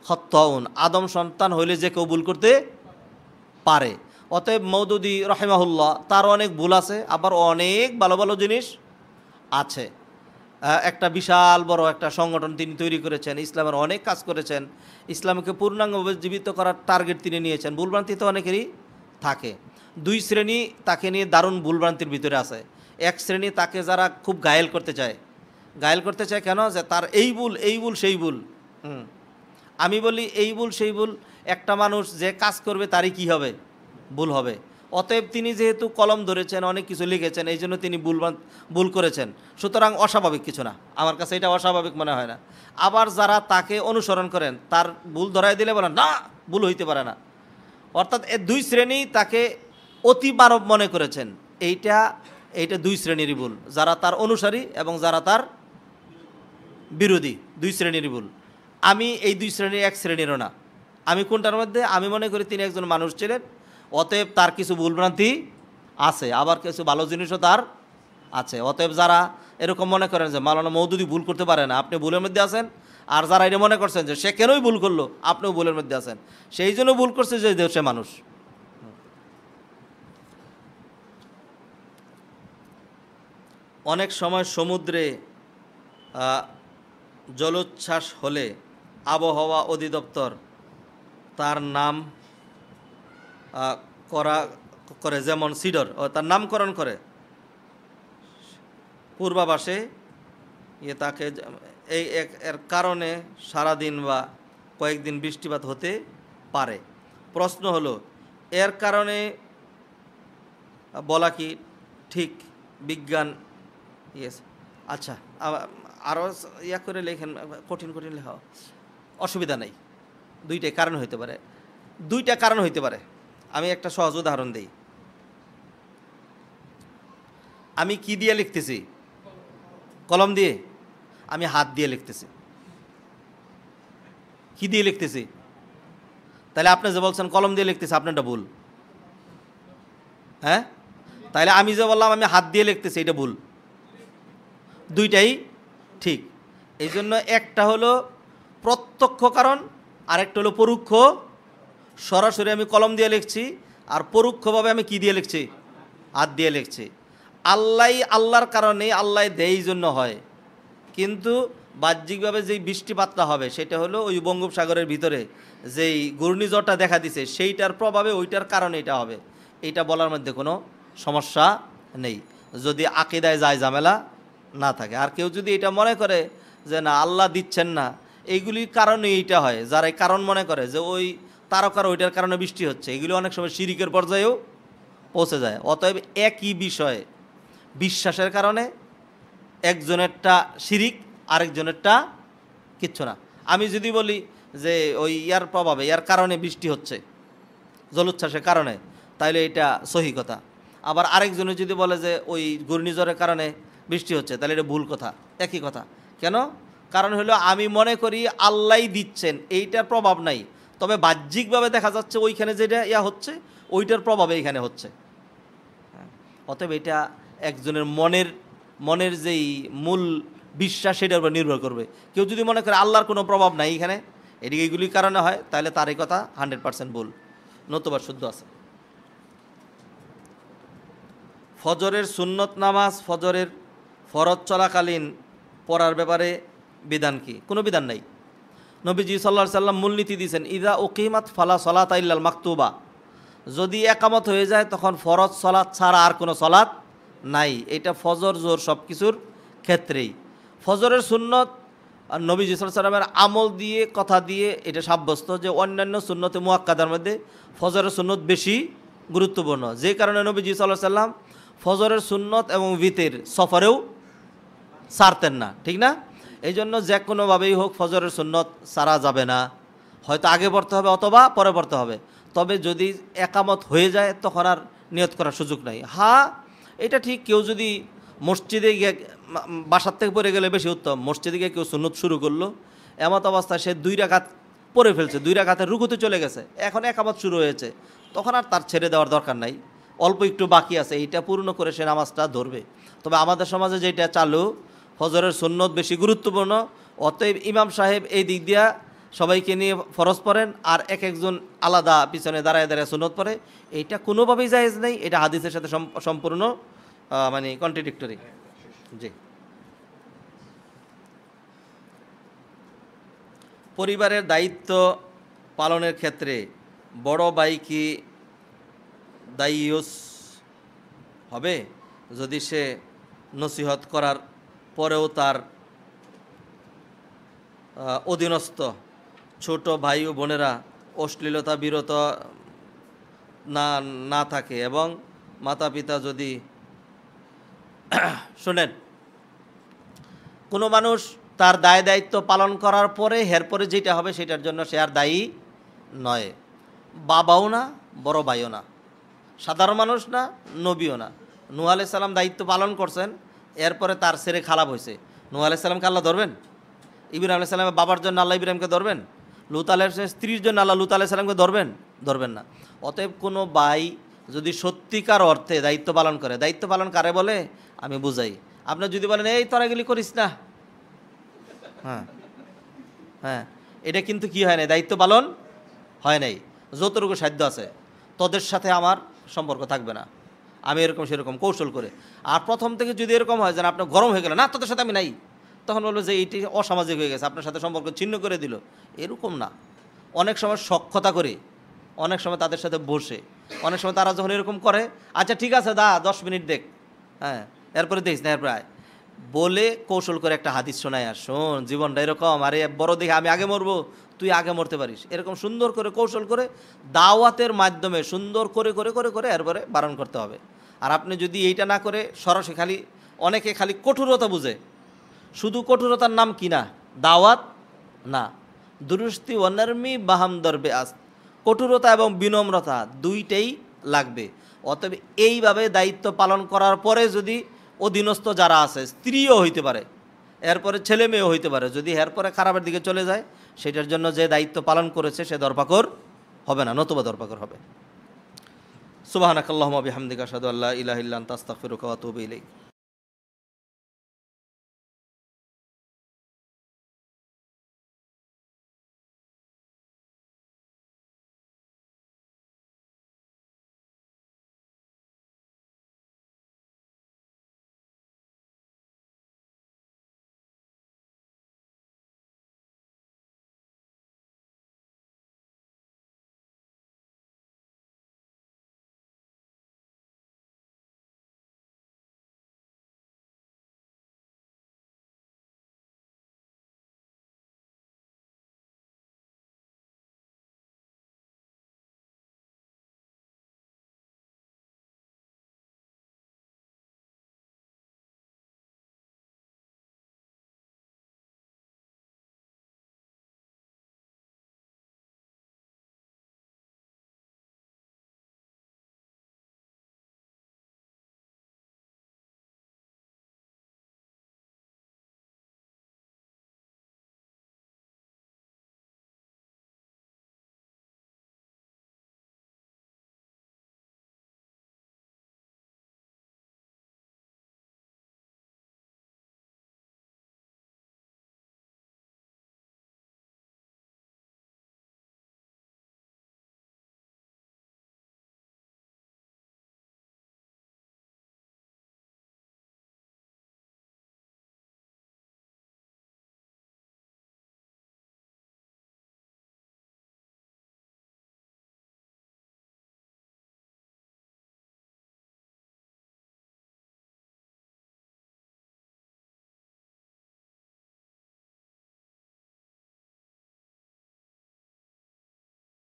খাত্তাউন, আদম সন্তান হইলে যে কেউ ভুল করতে পারে। অতএব মওদুদি রাহিমাহুল্লাহ তার অনেক ভুল আছে, আবার অনেক ভালো ভালো জিনিস আছে। একটা বিশাল বড় একটা সংগঠন তিনি তৈরি করেছেন, ইসলামের অনেক কাজ করেছেন, ইসলামকে পূর্ণাঙ্গভাবে জীবিত করার টার্গেট তিনি নিয়েছেন। ভুলভ্রান্তি তো অনেকেরই থাকে। দুই শ্রেণী তাকে নিয়ে দারুণ ভুলভ্রান্তির ভিতরে আছে। এক শ্রেণী তাকে যারা খুব ঘায়েল করতে চায় কেন? যে তার এই ভুল সেই ভুল। আমি বলি এই ভুল সেই ভুল, একটা মানুষ যে কাজ করবে তারই কি হবে, ভুল হবে। অতএব তিনি যেহেতু কলম ধরেছেন, অনেক কিছু লিখেছেন, এই জন্য তিনি ভুল করেছেন, সুতরাং অস্বাভাবিক কিছু না। আমার কাছে এটা অস্বাভাবিক মনে হয় না। আবার যারা তাকে অনুসরণ করেন, তার ভুল ধরাই দিলে বলেন না, ভুল হইতে পারে না। অর্থাৎ এই দুই শ্রেণী তাকে অতি মানব মনে করেছেন। এইটা দুই শ্রেণীরই ভুল, যারা তার অনুসারী এবং যারা তার বিরোধী, দুই শ্রেণীরই ভুল। আমি এই দুই শ্রেণীর এক শ্রেণীরও না। আমি কোনটার মধ্যে? আমি মনে করি তিনি একজন মানুষ ছিলেন, অতএব তার কিছু ভুলভ্রান্তি আছে, আবার কিছু ভালো জিনিসও তার আছে। অতএব যারা এরকম মনে করেন যে মাওলানা মওদুদি ভুল করতে পারে না, আপনি ভুলের মধ্যে আছেন। আর যারা এটা মনে করছেন যে সে কেনই ভুল করলো, আপনিও ভুলের মধ্যে আছেন। সেই জন্য ভুল করছে যে সে মানুষ। অনেক সময় সমুদ্রে জলোচ্ছ্বাস হলে আবহাওয়া অধিদপ্তর তার নাম করে, যেমন সিডর, তার নামকরণ করে পূর্বাভাসে তাকে এর কারণে সারাদিন বা কয়েকদিন বৃষ্টিপাত হতে পারে। প্রশ্ন হলো, এর কারণে বলা কি ঠিক? বিজ্ঞান আচ্ছা, আরও করে লেখেন, কঠিন লেখা অসুবিধা নেই। দুইটা কারণ হইতে পারে। আমি একটা সহজ উদাহরণ দিই। আমি কি দিয়ে লিখতেছি? কলম দিয়ে? আমি হাত দিয়ে লিখতেছি। কি দিয়ে লিখতেছি? তাহলে আপনি যে বলছেন কলম দিয়ে লিখতেছি, আপনারটা ভুল। হ্যাঁ, তাহলে আমি যে বললাম আমি হাত দিয়ে লিখতেছি, এটা ভুল। দুইটাই ঠিক। এই জন্য একটা হলো প্রত্যক্ষ কারণ, আর একটা হলো পরোক্ষ। সরাসরি আমি কলম দিয়ে লিখছি, আর পরোক্ষভাবে আমি কি দিয়ে লিখছি? হাত দিয়ে লিখছি। আল্লাহর কারণে, আল্লাহ দেয় জন্য হয়। কিন্তু বাহ্যিকভাবে যেই বৃষ্টিপাতটা হবে সেটা হলো ওই বঙ্গোপসাগরের ভিতরে যেই ঘূর্ণিঝড়টা দেখা দিছে, সেইটার প্রভাবে, ওইটার কারণে এটা হবে। এইটা বলার মধ্যে কোনো সমস্যা নেই, যদি আকীদায় যায় ঝামেলা না থাকে। আর কেউ যদি এটা মনে করে যে না আল্লাহ দিচ্ছেন না, এইগুলির কারণে এইটা হয়, যারা এই কারণ মনে করে যে ওই তারকার ওইটার কারণে বৃষ্টি হচ্ছে, এগুলি অনেক সময় শিরিকের পর্যায়েও পৌঁছে যায়। অতএব একই বিষয়ে বিশ্বাসের কারণে একজনেরটা শিরিক, আরেকজনেরটা কিচ্ছু না। আমি যদি বলি যে ওই ইয়ার প্রভাবে, ইয়ার কারণে বৃষ্টি হচ্ছে, জলোচ্ছ্বাসের কারণে, তাইলে এটা সহি কথা। আবার আরেকজনে যদি বলে যে ওই ঘূর্ণিঝড়ের কারণে বৃষ্টি হচ্ছে, তাহলে এটা ভুল কথা, একই কথা। কেন? কারণ হলো আমি মনে করি আল্লাহই দিচ্ছেন, এইটার প্রভাব নাই, তবে বাহ্যিকভাবে দেখা যাচ্ছে ওইখানে যেটা ইয়া হচ্ছে ওইটার প্রভাবে এইখানে হচ্ছে। অতএব এটা একজনের মনের যেই মূল বিশ্বাস সেটার উপর নির্ভর করবে। কেউ যদি মনে করে আল্লাহর কোনো প্রভাব নাই এখানে, এদিকে এইগুলির কারণে হয়, তাহলে তার এই কথা 100% ভুল, নতুবা শুদ্ধ আছে। ফজরের সুন্নত নামাজ ফজরের ফরজ চলাকালীন পড়ার ব্যাপারে বিধান কি? কোনো বিধান নাই। নবীজি সাল্লাল্লাহু আলাইহি সাল্লাম মূলনীতি দিয়েছেন, ইদা উকিমাত ফালা সলাতা ইল্লাল মাকতুবা, যদি একামত হয়ে যায় তখন ফরজ সলাত ছাড়া আর কোনো সলাত নাই। এটা ফজর জোহর সব কিছুর ক্ষেত্রেই। ফজরের সুন্নত আর নবীজি সাল্লাল্লাহু আলাইহি সাল্লামের আমল দিয়ে, কথা দিয়ে এটা সাব্যস্ত যে অন্যান্য সুন্নতে মুআক্কাদার মধ্যে ফজরের সুন্নত বেশি গুরুত্বপূর্ণ, যে কারণে নবীজি সাল্লাল্লাহু আলাইহি সাল্লাম ফজরের সুন্নত এবং ভিতর সফরেও ছাড়তেন না, ঠিক না? এই জন্য যে কোনোভাবেই হোক ফজরের সুন্নত ছাড়া যাবে না, হয়তো আগে পড়তে হবে অথবা পরে পড়তে হবে। তবে যদি একামত হয়ে যায় তখন আর নিয়ত করার সুযোগ নাই। হ্যাঁ, এটা ঠিক, কেউ যদি মসজিদে গিয়ে, বাসার থেকে পড়ে গেলে বেশি উত্তম, মসজিদে গিয়ে কেউ সুন্নত শুরু করলো, এমত অবস্থায় সে 2 রাকাত পড়ে ফেলছে, 2 রাকাতের রুকুতে চলে গেছে, এখন একামত শুরু হয়েছে, তখন আর তার ছেড়ে দেওয়ার দরকার নাই, অল্প একটু বাকি আছে, এইটা পূর্ণ করে সে নামাজটা ধরবে। তবে আমাদের সমাজে যেটা চালু, ফজরের সুন্নত বেশি গুরুত্বপূর্ণ, অতএব ইমাম সাহেব এই দিক দিয়া সবাইকে নিয়ে ফরজ পড়েন আর এক একজন আলাদা পিছনে দাঁড়ায় দাঁড়ায় সুন্নত পড়ে, এইটা কোনোভাবেই জায়েজ নেই, এটা হাদিসের সাথে সম্পূর্ণ মানে কন্ট্রাডিক্টরি। জি। পরিবারের দায়িত্ব পালনের ক্ষেত্রে বড় ভাই কি দায়ুস হবে যদি সে নসিহত করার পরেও তার অধীনস্থ ছোট ভাই ও বোনেরা অশ্লীলতা বিরত না থাকে এবং মাতা পিতা যদি শোনেন, কোনো মানুষ তার দায় দায়িত্ব পালন করার পরে এরপরে যেটা হবে সেটার জন্য সে আর দায়ী নয়। বাবাও না, বড় ভাইও না, সাধারণ মানুষ না, নবীও না। নূহ আলাইহিস সালাম দায়িত্ব পালন করছেন, এরপরে তার ছেলে খারাপ হয়েছে, নূহ আলাইহিস সালামকে আল্লাহ ধরবেন? ইব্রাহিম আলাইহিস সালামের বাবার জন্য আল্লাহ ইব্রাহিমকে ধরবেন? লূত আলাইহিস সালামের স্ত্রীর জন্য আল্লাহ লূত আলাইহিস সালামকে ধরবেন না। অতএব কোনো ভাই যদি সত্যিকার অর্থে দায়িত্ব পালন করে, দায়িত্ব পালন কারে বলে আমি বুঝাই। আপনি যদি বলেন এই তোরা এগুলি করিস না, হ্যাঁ, এটা কিন্তু কি হয় নাই, দায়িত্ব পালন হয় নাই। যতটুকু সাধ্য আছে তোদের সাথে আমার সম্পর্ক থাকবে না, আমি এরকম সেরকম কৌশল করে। আর প্রথম থেকে যদি এরকম হয় যেন আপনার গরম হয়ে গেল, না তোদের সাথে আমি নাই, তখন বলবো যে এইটি অসামাজিক হয়ে গেছে, আপনার সাথে সম্পর্ক ছিন্ন করে দিল। এরকম না, অনেক সময় সখ্যতা করে, অনেক সময় তাদের সাথে বসে, অনেক সময় তারা যখন এরকম করে, আচ্ছা ঠিক আছে দা 10 মিনিট দেখ, হ্যাঁ এরপরে দেখিস না, এরপরে বলে কৌশল করে একটা হাদিস শোনায়, আর শোন জীবনটা এরকম, আরে বড় দেখে আমি আগে মরবো, তুই আগে মরতে পারিস, এরকম সুন্দর করে কৌশল করে দাওয়াতের মাধ্যমে সুন্দর করে করে করে করে এরপরে বারণ করতে হবে। আর আপনি যদি এইটা না করে সরাসরি অনেকে খালি কঠোরতা বুঝে, শুধু কঠোরতার নাম কি না, দাওয়াত না, দুরুস্তি ওয়ানারমি বাহাম দরবে আস, কঠোরতা এবং বিনম্রতা দুইটাই লাগবে। অতএব এইভাবে দায়িত্ব পালন করার পরে যদি অধীনস্থ যারা আছে, স্ত্রীও হইতে পারে, এরপরে ছেলে মেয়েও হইতে পারে, যদি এরপরে খারাপের দিকে চলে যায়, সেটার জন্য যে দায়িত্ব পালন করেছে সে দরপাকর হবে না, নতুবা দরপাকর হবে। সুবহানাকাল্লাহুম্মা বিহামদিকা আশহাদু আল্লা ইলাহা ইল্লা আনতা আস্তাগফিরুকা ওয়া আতুবু ইলাইক।